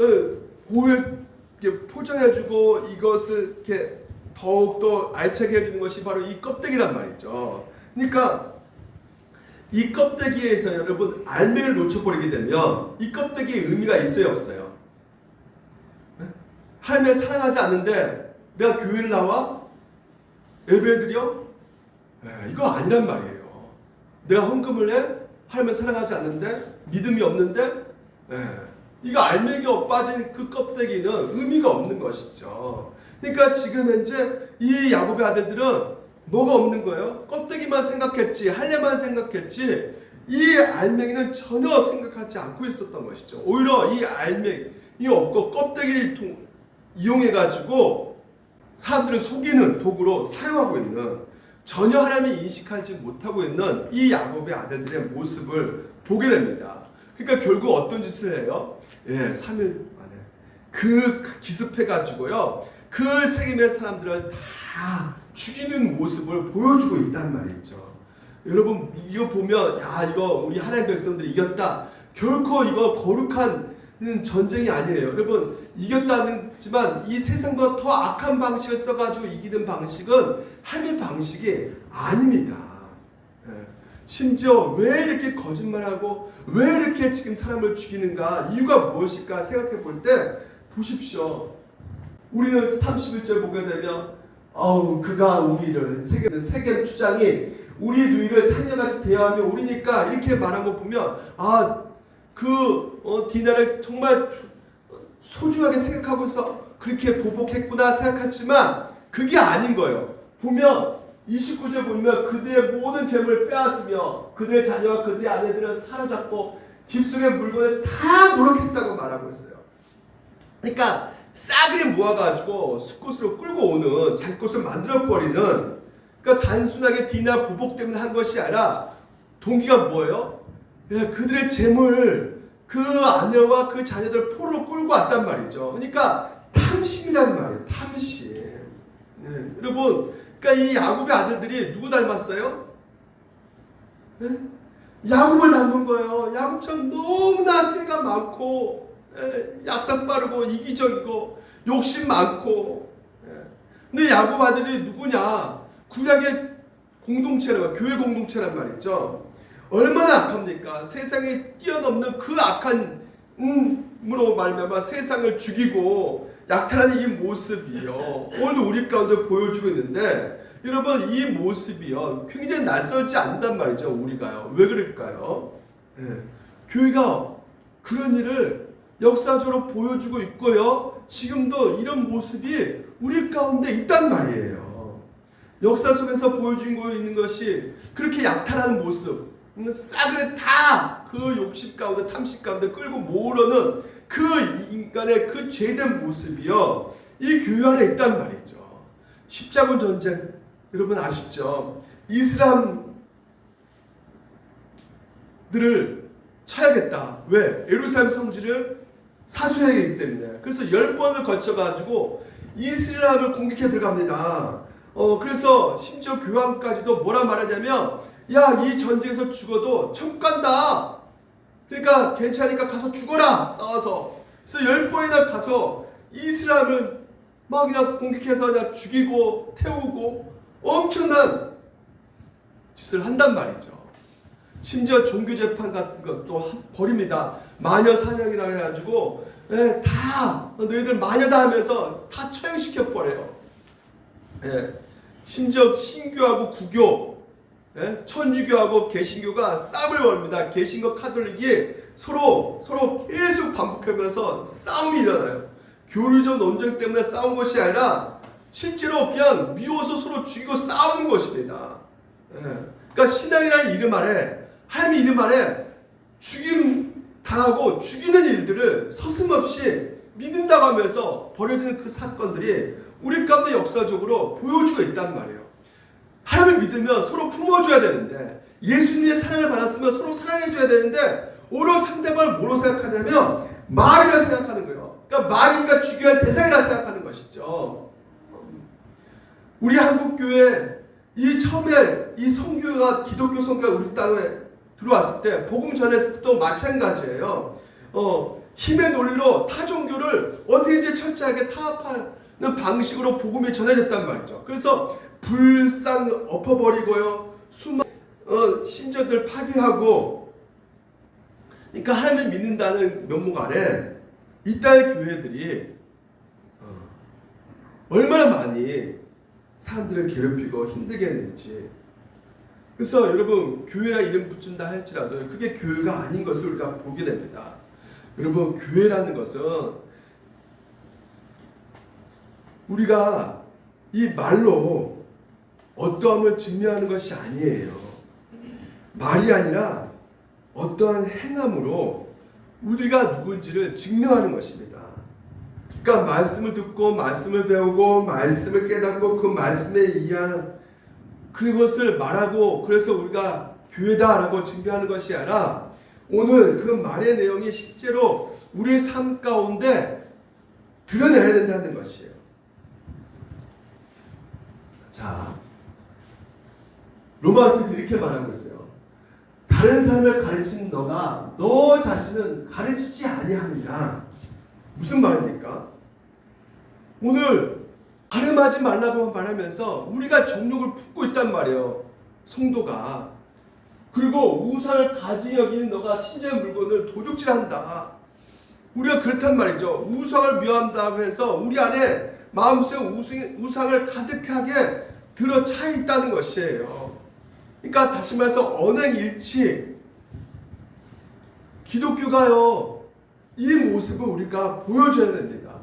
포장해주고 이것을 이렇게 더욱더 알차게 해주는 것이 바로 이 껍데기란 말이죠. 그러니까 이 껍데기에서 여러분 알맹이를 놓쳐버리게 되면 이 껍데기의 의미가 있어요 없어요? 하나님을 사랑하지 않는데 내가 교회를 나와? 예배드려? 이거 아니란 말이에요. 내가 헌금을 해? 하나님을 사랑하지 않는데? 믿음이 없는데? 이거 알맹이가 빠진 그 껍데기는 의미가 없는 것이죠. 그러니까 지금 현재 이 야곱의 아들들은 뭐가 없는 거예요? 껍데기만 생각했지, 할례만 생각했지, 이 알맹이는 전혀 생각하지 않고 있었던 것이죠. 오히려 이 알맹이 없고 껍데기를 이용해가지고 사람들을 속이는 도구로 사용하고 있는, 전혀 하나님이 인식하지 못하고 있는 이 야곱의 아들들의 모습을 보게 됩니다. 그러니까 결국 어떤 짓을 해요? 3일 만에 기습해가지고요, 그 세겜의 사람들을 다 죽이는 모습을 보여주고 있단 말이죠. 여러분 이거 보면 이거 우리 하나님 백성들이 이겼다. 결코 이거 거룩한 전쟁이 아니에요. 여러분 이겼다지만 이 세상보다 더 악한 방식을 써가지고 이기는 방식은 하나님의 방식이 아닙니다. 심지어 왜 이렇게 거짓말하고 왜 이렇게 지금 사람을 죽이는가, 이유가 무엇일까 생각해 볼 때 보십시오. 우리는 31절 보게 되면 그가 우리를 세겜 주장이 우리 누이를 창녀같이 대하며 우리니까 이렇게 말한 거 보면 디나를 정말 소중하게 생각하고서 그렇게 보복했구나 생각했지만 그게 아닌 거예요. 보면 29절 보면 그들의 모든 재물을 빼앗으며 그들의 자녀와 그들의 아내들을 사로잡고 집 속의 물건을 다 노력했다고 말하고 있어요. 그러니까 싸그리 모아가지고 숲곳으로 끌고 오는, 자기 것을 만들어버리는, 그러니까 단순하게 디나 보복 때문에 한 것이 아니라 동기가 뭐예요? 그들의 재물, 그 아내와 그 자녀들 포로로 끌고 왔단 말이죠. 그러니까 탐심이란 말이에요. 탐심. 여러분, 그러니까 이 야곱의 아들들이 누구 닮았어요? 야곱을 닮은 거예요. 야곱처럼 너무나 깨가 많고 약삭 빠르고 이기적이고 욕심 많고. 근데 야곱 아들이 누구냐? 구약의 공동체란, 교회 공동체란 말이죠. 얼마나 악합니까? 세상에 뛰어넘는 그 악한 으로 말미암아 세상을 죽이고 약탈하는 이 모습이요, 오늘도 우리 가운데 보여주고 있는데, 여러분 이 모습이요 굉장히 낯설지 않단 말이죠. 우리가요. 왜 그럴까요? 교회가 그런 일을 역사적으로 보여주고 있고요. 지금도 이런 모습이 우리 가운데 있단 말이에요. 역사 속에서 보여주고 있는 것이 그렇게 약탈하는 모습, 싸그리 다 그 욕심 가운데 탐식 가운데 끌고 모으려는 그 인간의 그 죄된 모습이요, 이 교회 안에 있단 말이죠. 십자군 전쟁 여러분 아시죠? 이슬람들을 쳐야겠다. 왜? 예루살렘 성지를 사수해야 하기 때문에. 그래서 10번을 거쳐가지고 이슬람을 공격해 들어갑니다. 그래서 심지어 교황까지도 뭐라 말하냐면, 야, 이 전쟁에서 죽어도 천국 간다. 그러니까 괜찮으니까 가서 죽어라, 싸워서. 그래서 10번이나 가서 이슬람을 막 그냥 공격해서 그냥 죽이고 태우고 엄청난 짓을 한단 말이죠. 심지어 종교재판 같은 것도 벌입니다. 마녀 사냥이라고 해가지고 다 너희들 마녀다 하면서 다 처형시켜버려요. 심지어 신교하고 구교, 천주교하고 개신교가 싸움을 벌입니다. 개신교 카톨릭이 서로 계속 반복하면서 싸움이 일어나요. 교류적 논쟁 때문에 싸운 것이 아니라 실제로 그냥 미워서 서로 죽이고 싸우는 것입니다. 그러니까 신앙이라는 이름 아래, 하나님의 이름 아래 당하고 죽이는 일들을 서슴없이 믿는다고 하면서 벌어지는 그 사건들이 우리 가운데 역사적으로 보여주고 있단 말이에요. 하나님을 믿으면 서로 품어줘야 되는데, 예수님의 사랑을 받았으면 서로 사랑해줘야 되는데, 오히려 상대방을 뭐로 생각하냐면 말이라 생각하는 거예요. 그러니까 말이니까 죽여야 할 대상이라 생각하는 것이죠. 우리 한국교회 처음에 이 선교가, 기독교 선교가 우리 땅에 들어왔을 때 복음 전했을 때도 마찬가지예요. 힘의 논리로 타 종교를 어떻게든지 철저하게 타협하는 방식으로 복음이 전해졌단 말이죠. 그래서 불상 엎어버리고요, 수많은 신전들 파괴하고, 그러니까 하나님을 믿는다는 면목 아래 이 땅의 교회들이 얼마나 많이 사람들을 괴롭히고 힘들게 했는지. 그래서 여러분, 교회라 이름 붙인다 할지라도 그게 교회가 아닌 것을 우리가 보게 됩니다. 여러분, 교회라는 것은 우리가 이 말로 어떠함을 증명하는 것이 아니에요. 말이 아니라 어떠한 행함으로 우리가 누군지를 증명하는 것입니다. 그러니까 말씀을 듣고 말씀을 배우고 말씀을 깨닫고 그 말씀에 의한 그것을 말하고, 그래서 우리가 교회다라고 증명하는 것이 아니라 오늘 그 말의 내용이 실제로 우리의 삶 가운데 드러내야 된다는 것이에요. 자, 로마서에서 이렇게 말하고 있어요. 다른 사람을 가르치는 너가 너 자신은 가르치지 아니하느냐. 무슨 말입니까? 오늘 가늠하지 말라고 말하면서 우리가 정욕을 품고 있단 말이에요, 성도가. 그리고 우상을 가지 여기는 너가 신의 물건을 도둑질한다. 우리가 그렇단 말이죠. 우상을 미워한다고 해서 우리 안에 마음속에 우상을 가득하게 들어차 있다는 것이에요. 그러니까 다시 말해서 언행일치. 기독교가요, 이 모습을 우리가 보여줘야 됩니다.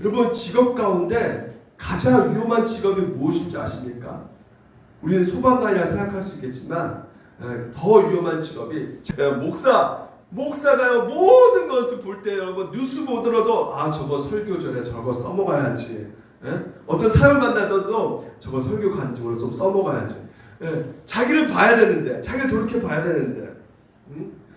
여러분, 직업 가운데 가장 위험한 직업이 무엇인지 아십니까? 우리는 소방관이라 생각할 수 있겠지만 더 위험한 직업이 목사가요, 모든 것을 볼 때 여러분 뉴스 보더라도 저거 설교전에 저거 써먹어야지. 어떤 사람 만나도 저거 설교 간증으로 좀 써먹어야지. 자기를 봐야 되는데, 자기를 돌이켜 봐야 되는데.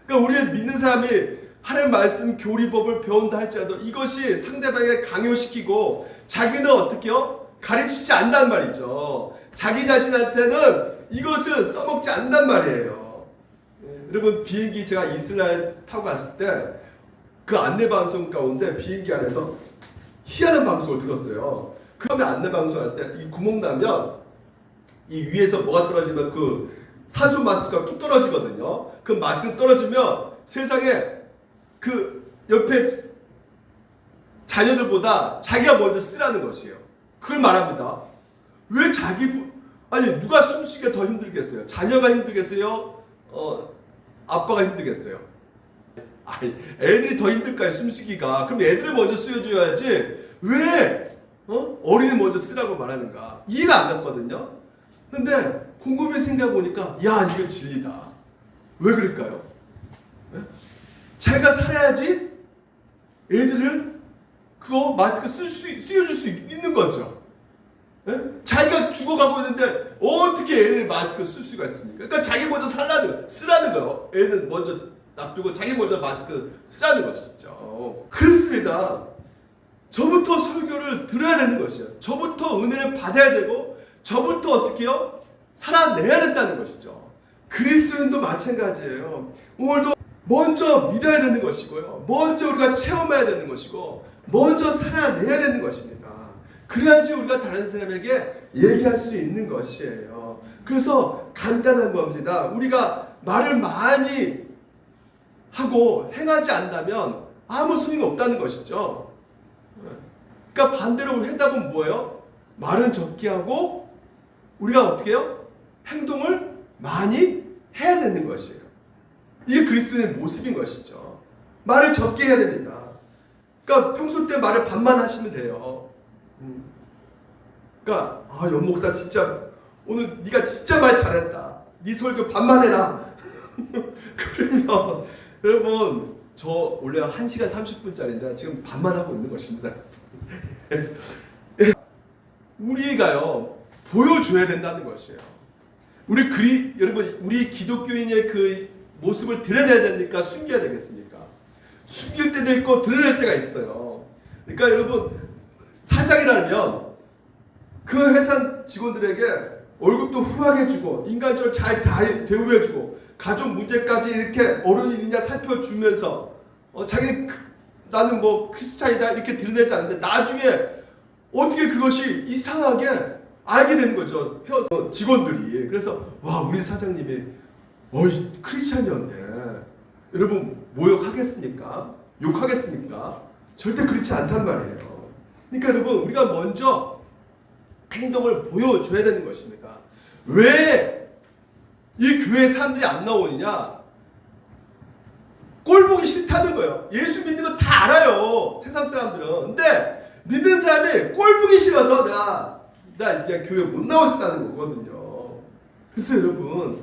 그러니까 우리 믿는 사람이 하나님 말씀 교리법을 배운다 할지라도 이것이 상대방에 강요시키고 자기는 어떻게요? 가르치지 않단 말이죠. 자기 자신한테는 이것을 써먹지 않단 말이에요. 여러분, 비행기 제가 이스라엘 타고 갔을 때 그 안내방송 가운데 비행기 안에서 희한한 방송을 들었어요. 그 다음에 안내방송할 때 이 구멍 나면 이 위에서 뭐가 떨어지면 그 산소 마스크가 뚝 떨어지거든요. 그 마스크 떨어지면 세상에 그 옆에 자녀들보다 자기가 먼저 쓰라는 것이에요. 그걸 말합니다. 왜 누가 숨쉬기가 더 힘들겠어요? 자녀가 힘들겠어요? 아빠가 힘들겠어요? 아니, 애들이 더 힘들까요? 숨쉬기가. 그럼 애들을 먼저 쓰여줘야지 왜 어린이 먼저 쓰라고 말하는가? 이해가 안 갔거든요. 근데 곰곰이 생각해 보니까 야, 이거 진리다. 왜 그럴까요? 자기가 살아야지 애들을 그거 마스크 쓰여줄 수 있는 거죠. 자기가 죽어가고 있는데 어떻게 애들 마스크 쓸 수가 있습니까? 그러니까 자기 먼저 쓰라는 거예요. 애는 먼저 놔두고 자기 먼저 마스크 쓰라는 것이죠. 그렇습니다. 저부터 설교를 들어야 되는 것이에요. 저부터 은혜를 받아야 되고 저부터 어떻게 해요? 살아내야 된다는 것이죠. 그리스도인도 마찬가지예요. 오늘도 먼저 믿어야 되는 것이고요. 먼저 우리가 체험해야 되는 것이고 먼저 살아내야 되는 것입니다. 그래야지 우리가 다른 사람에게 얘기할 수 있는 것이에요. 그래서 간단한 겁니다. 우리가 말을 많이 하고 행하지 않다면 아무 소용이 없다는 것이죠. 그러니까 반대로 해답은 뭐예요? 말은 적게 하고 우리가 어떻게 해요? 행동을 많이 해야 되는 것이에요. 이게 그리스도인의 모습인 것이죠. 말을 적게 해야 됩니다. 그러니까 평소 때 말을 반만 하시면 돼요. 그러니까 연목사 진짜 오늘 네가 진짜 말 잘했다. 네 설교 반만 해라. 그러면 여러분 저 원래 1시간 30분짜리인데 지금 반만 하고 있는 것입니다. 우리가요 보여줘야 된다는 것이에요. 여러분 우리 기독교인의 그 모습을 드러내야 되니까 숨겨야 되겠습니까? 숨길 때도 있고 드러낼 때가 있어요. 그러니까 여러분 사장이라면 그 회사 직원들에게 월급도 후하게 주고 인간적으로 잘 대우해주고 가족 문제까지 이렇게 어른이 있느냐 살펴주면서 자기는 나는 뭐 크리스찬이다 이렇게 드러내지 않는데 나중에 어떻게 그것이 이상하게 알게 되는 거죠. 직원들이. 그래서 와 우리 사장님이 크리스찬이었네. 여러분 모욕하겠습니까? 욕하겠습니까? 절대 그렇지 않단 말이에요. 그러니까 여러분 우리가 먼저 행동을 보여줘야 되는 것입니다. 왜 이 교회 사람들이 안 나오느냐? 꼴 보기 싫다는 거예요. 예수 믿는 거 다 알아요. 세상 사람들은. 근데 믿는 사람이 꼴 보기 싫어서 나 교회 못 나오겠다는 거거든요. 그래서 여러분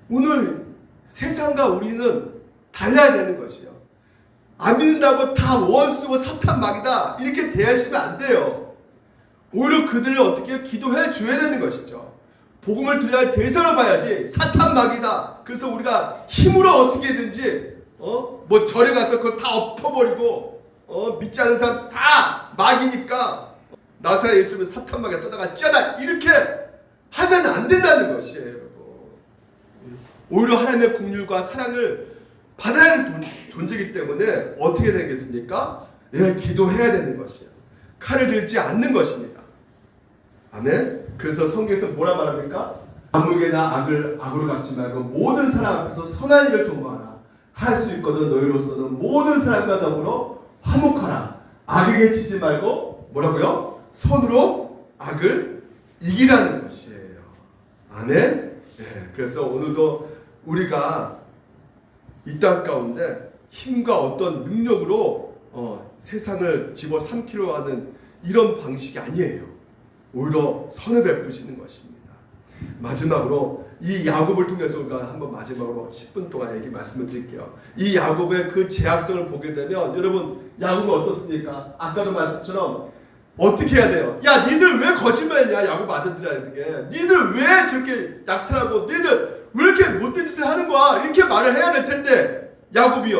오늘 세상과 우리는 달라야 되는 것이에요. 안 믿는다고 다 원수고 사탄막이다 이렇게 대하시면 안 돼요. 오히려 그들을 어떻게 기도해 줘야 되는 것이죠. 복음을 들어야 할 대상을 봐야지 사탄막이다. 그래서 우리가 힘으로 어떻게든지 뭐 절에 가서 그걸 다 엎어버리고 믿지 않는 사람 다 막이니까 나사렛 예수를 사탄막에 떠다가 쩌다 이렇게 하면 안 된다는 것이에요. 여러분. 오히려 하나님의 긍휼과 사랑을 받아야 하는 존재이기 때문에 어떻게 되겠습니까? 기도해야 되는 것이에요. 칼을 들지 않는 것입니다. 아멘. 그래서 성경에서 뭐라 말합니까? 아무에게나 악을 악으로 갚지 말고 모든 사람 앞에서 선한 일을 도모하라. 할 수 있거든 너희로서는 모든 사람과 더불어 화목하라. 악에게 치지 말고 뭐라고요? 선으로 악을 이기라는 것이에요. 아멘. 그래서 오늘도 우리가 이 땅 가운데 힘과 어떤 능력으로 세상을 집어삼키려 하는 이런 방식이 아니에요. 오히려 선을 베푸시는 것입니다. 마지막으로 이 야곱을 통해서 우리가 한번 마지막으로 10분 동안 말씀을 드릴게요. 이 야곱의 그 제약성을 보게 되면 여러분 야곱은 어떻습니까? 아까도 말씀처럼 어떻게 해야 돼요? 야 니들 왜 거짓말이냐 야곱 아들들에게 니들 왜 저렇게 약탈하고 니들 왜 이렇게 못된 짓을 하는 거야? 이렇게 말을 해야 될 텐데 야곱이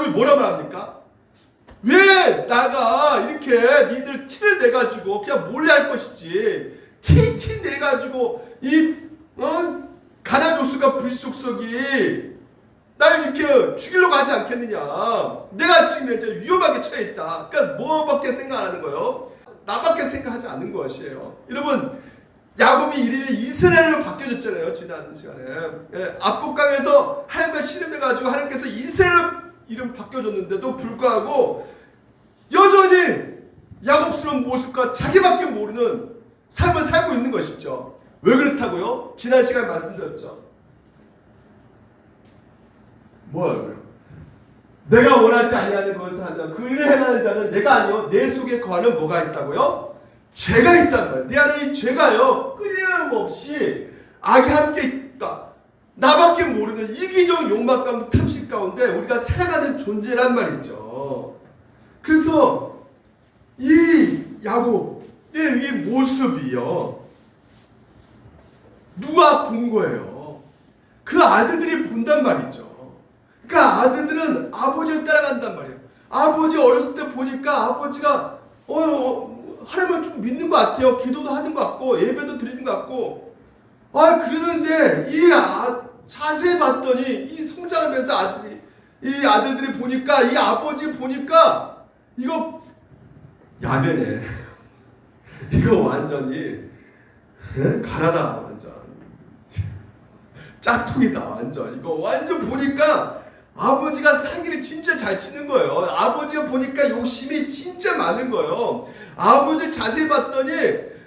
뭐라 말합니까? 왜 나가 이렇게 니들 티를 내가지고 그냥 몰래 할 것이지 티 내가지고 이 가나 조수가 불속석이 나를 이렇게 죽이려고 하지 않겠느냐. 내가 지금 이제 위험하게 처해 있다. 그러니까 뭐밖에 생각 안 하는 거예요? 나밖에 생각하지 않는 것이에요. 여러분 야곱이 이름이 이스라엘로 바뀌어졌잖아요. 지난 시간에 압록강에서 하나님과 씨름해가지고 하나님께서 이스라엘 이름 바뀌어졌는데도 불구하고 여전히 야곱스러운 모습과 자기밖에 모르는 삶을 살고 있는 것이죠. 왜 그렇다고요? 지난 시간에 말씀드렸죠. 뭐라고요? 내가 원하지 아니하는 것을 하면 그를 행하는 자는 내가 아니요 내 속에 거하는 뭐가 있다고요? 죄가 있단 말이에요. 내 안에 이 죄가요 끊임없이 악이 함께 있다. 나밖에 모르는 이기적 욕망 가운데 탐식 가운데 우리가 살아가는 존재란 말이죠. 그래서 이 야곱의 이 모습이요 누가 본 거예요? 그 아들들이 본단 말이죠. 그러니까 아들들은 아버지를 따라간단 말이에요. 아버지 어렸을 때 보니까 아버지가 하나님을 좀 믿는 것 같아요. 기도도 하는 것 같고 예배도 드리는 것 같고 그러는데 자세히 봤더니 이 성장하면서 이 아들들이 보니까 이 아버지 보니까 이거 야매네. 이거 완전히 가라다 완전 짝퉁이다 완전. 이거 완전 보니까 아버지가 사기를 진짜 잘 치는 거예요. 아버지가 보니까 욕심이 진짜 많은 거예요. 아버지 자세히 봤더니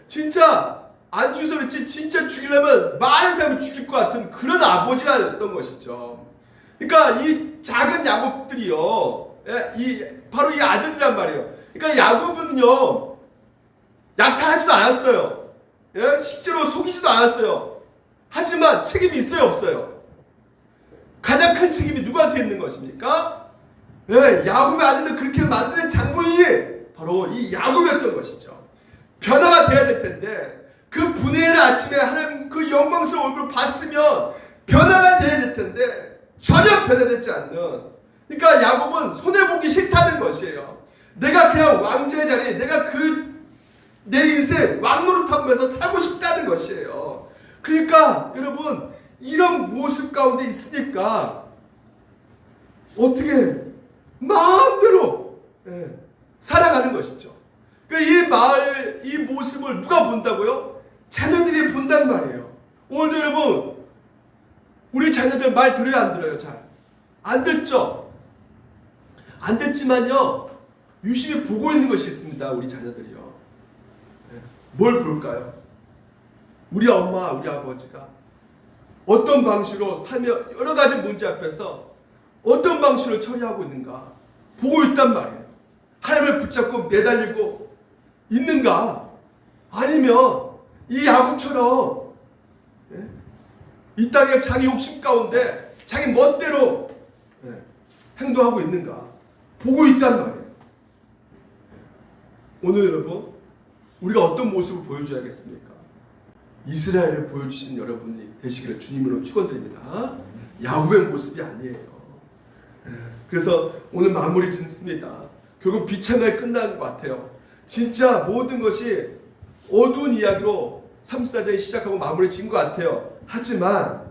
진짜 안 죽여서 그렇지 진짜 죽이려면 많은 사람을 죽일 것 같은 그런 아버지였던 것이죠. 그러니까 이 작은 야곱들이요, 바로 이 아들이란 말이에요. 그러니까 야곱은요 약탈하지도 않았어요. 실제로 속이지도 않았어요. 하지만 책임이 있어요, 없어요? 가장 큰 책임이 누구한테 있는 것입니까? 야곱의 아들들 그렇게 만드는 장본인이 바로 이 야곱이었던 것이죠. 변화가 돼야 될 텐데 그 분해를 아침에 하나님 그 영광스러운 얼굴을 봤으면 변화가 돼야 될 텐데 전혀 변화되지 않는. 그러니까 야곱은 손해보기 싫다는 것이에요. 내가 그냥 왕자의 자리, 내가 내 인생 왕노릇하면서 살고 싶다는 것이에요. 그러니까 여러분 이런 모습 가운데 있으니까 어떻게 마음대로 살아가는 것이죠. 그러니까 이 모습을 누가 본다고요? 자녀들이 본단 말이에요. 오늘도 여러분 우리 자녀들 말 들어요, 안 들어요? 잘 안 듣죠? 안 듣지만요 유심히 보고 있는 것이 있습니다. 우리 자녀들이요. 뭘 볼까요? 우리 엄마, 우리 아버지가 어떤 방식으로 살며 여러 가지 문제 앞에서 어떤 방식으로 처리하고 있는가 보고 있단 말이에요. 하나님을 붙잡고 매달리고 있는가? 아니면 이 야곱처럼 이 땅에 자기 욕심 가운데 자기 멋대로 행동하고 있는가 보고 있단 말이에요. 오늘 여러분 우리가 어떤 모습을 보여줘야겠습니까? 이스라엘을 보여주신 여러분이 되시기를 주님으로 축원드립니다. 야곱의 모습이 아니에요. 그래서 오늘 마무리 짓습니다. 결국 비참하게 끝난 것 같아요. 진짜 모든 것이 어두운 이야기로 3사장이 시작하고 마무리 짓은 것 같아요. 하지만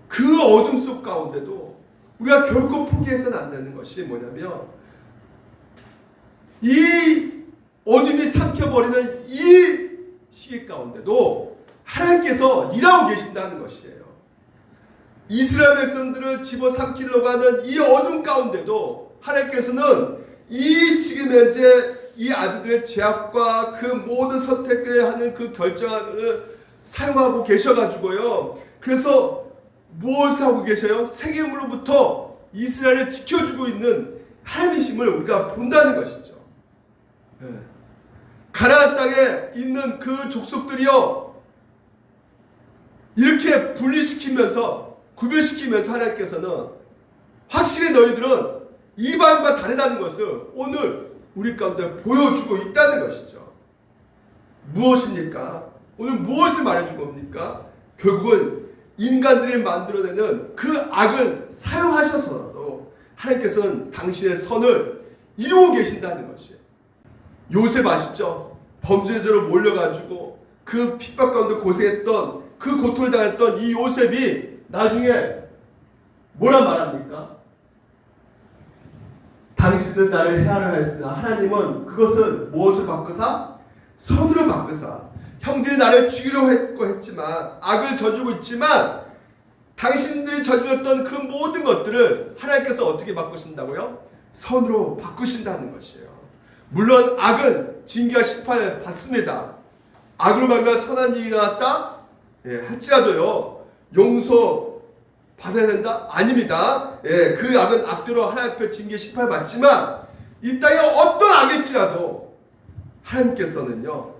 그 어둠 속 가운데도 우리가 결코 포기해서는 안 되는 것이 뭐냐면 이 어둠이 삼켜버리는 이 시기 가운데도 하나님께서 일하고 계신다는 것이에요. 이스라엘 백성들을 집어삼키려고 하는 이 어둠 가운데도 하나님께서는 지금 현재 이 아들들의 제약과 그 모든 선택을 하는 그 결정을 사용하고 계셔가지고요. 그래서 무엇을 하고 계셔요? 세겜으로부터 이스라엘을 지켜주고 있는 하나님이심을 우리가 본다는 것이죠. 가나안 땅에 있는 그 족속들이요 이렇게 분리시키면서 구별시키면서 하나님께서는 확실히 너희들은 이방과 다르다는 것을 오늘 우리 가운데 보여주고 있다는 것이죠. 무엇입니까? 오늘 무엇을 말해준 겁니까? 결국은 인간들이 만들어내는 그 악을 사용하셔서라도 하나님께서는 당신의 선을 이루고 계신다는 것이에요. 요셉 아시죠? 범죄자로 몰려가지고 그 핍박 가운데 고생했던 그 고통을 당했던 이 요셉이 나중에 뭐라 말합니까? 당신은 나를 해하려 하였으나 하나님은 그것을 무엇을 바꾸사? 선으로 바꾸사. 형들이 나를 죽이려고 했지만 악을 저지르고 있지만 당신들이 저질렀던 그 모든 것들을 하나님께서 어떻게 바꾸신다고요? 선으로 바꾸신다는 것이에요. 물론 악은 징계와 심판을 받습니다. 악으로 말미암아 선한 일이 일어났다? 할지라도요 용서 받아야 된다? 아닙니다. 예, 그 악은 악대로 하나님 앞에 징계 심판을 받지만 이 땅에 어떤 악일지라도 하나님께서는요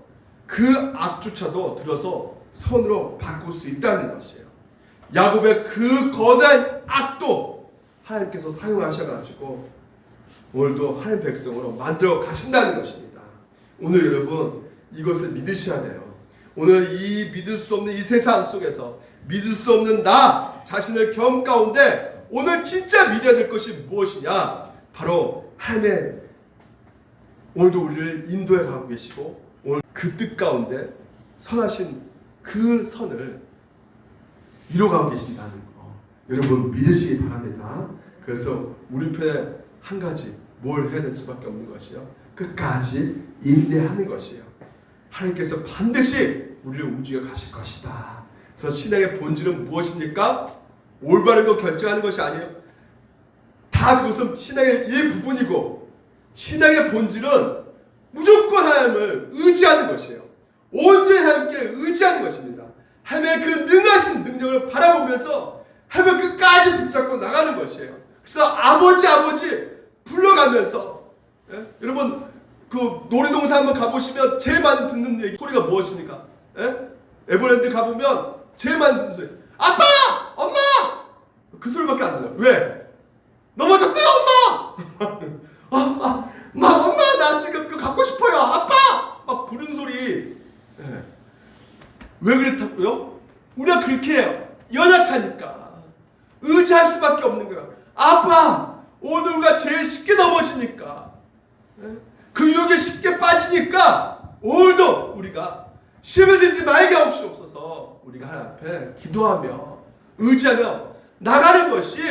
그 악조차도 들어서 선으로 바꿀 수 있다는 것이에요. 야곱의 그 거대한 악도 하나님께서 사용하셔가지고 오늘도 하나님 백성으로 만들어 가신다는 것입니다. 오늘 여러분 이것을 믿으셔야 돼요. 오늘 이 믿을 수 없는 이 세상 속에서 믿을 수 없는 나 자신을 경험 가운데 오늘 진짜 믿어야 될 것이 무엇이냐? 바로 하나님의 오늘도 우리를 인도해 가고 계시고 오늘 그 뜻 가운데 선하신 그 선을 이뤄가고 계신다는 거 여러분 믿으시기 바랍니다. 그래서 우리 편에 한 가지 뭘 해야 될 수밖에 없는 것이요. 끝까지 인내하는 것이에요. 하나님께서 반드시 우리를 움직여 가실 것이다. 그래서 신앙의 본질은 무엇입니까? 올바른 거 결정하는 것이 아니에요. 다 그것은 신앙의 일부분이고 신앙의 본질은 무조건 하나님을 의지하는 것이에요. 온전히 하나님께 의지하는 것입니다. 하나님의 그 능하신 능력을 바라보면서 하나님을 끝까지 붙잡고 나가는 것이에요. 그래서 아버지 불러가면서 여러분 그 놀이동산 한번 가보시면 제일 많이 듣는 얘기 소리가 무엇입니까? 에버랜드 가보면 제일 많이 듣는 소리 아빠! 엄마! 그 소리밖에 안 들려요. 왜? 넘어졌어요 엄마! 엄마 나 지금 그거 갖고 싶어요 아빠! 막 부르는 소리. 왜 그렇다고요? 우리가 그렇게 해요. 연약하니까 의지할 수밖에 없는 거야. 아빠! 오늘 우리가 제일 쉽게 넘어지니까 그 유혹에 쉽게 빠지니까 오늘도 우리가 시험에 들지 말게 없어서 우리가 하나님 앞에 기도하며 의지하며 나가는 것이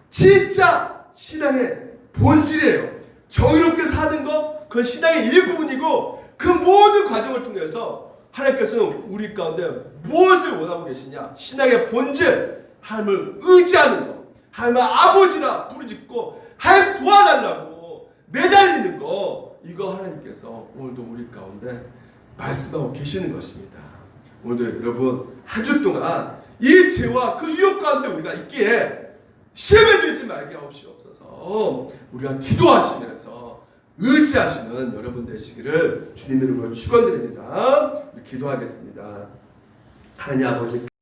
진짜 신앙의 본질이에요. 정의롭게 사는 것 그건 신앙의 일부분이고 그 모든 과정을 통해서 하나님께서는 우리 가운데 무엇을 원하고 계시냐? 신앙의 본질 하나님을 의지하는 것 하나님을 아버지라 부르짖고 하나님 도와달라고 매달리는 거 이거 하나님께서 오늘도 우리 가운데 말씀하고 계시는 것입니다. 오늘 여러분 한 주 동안 이 죄와 그 유혹 가운데 우리가 있기에 시험에 들지 말게 없어서 우리가 기도하시면서 의지하시는 여러분 되시기를 주님의 이름으로 축원드립니다. 기도하겠습니다. 하나님 아버지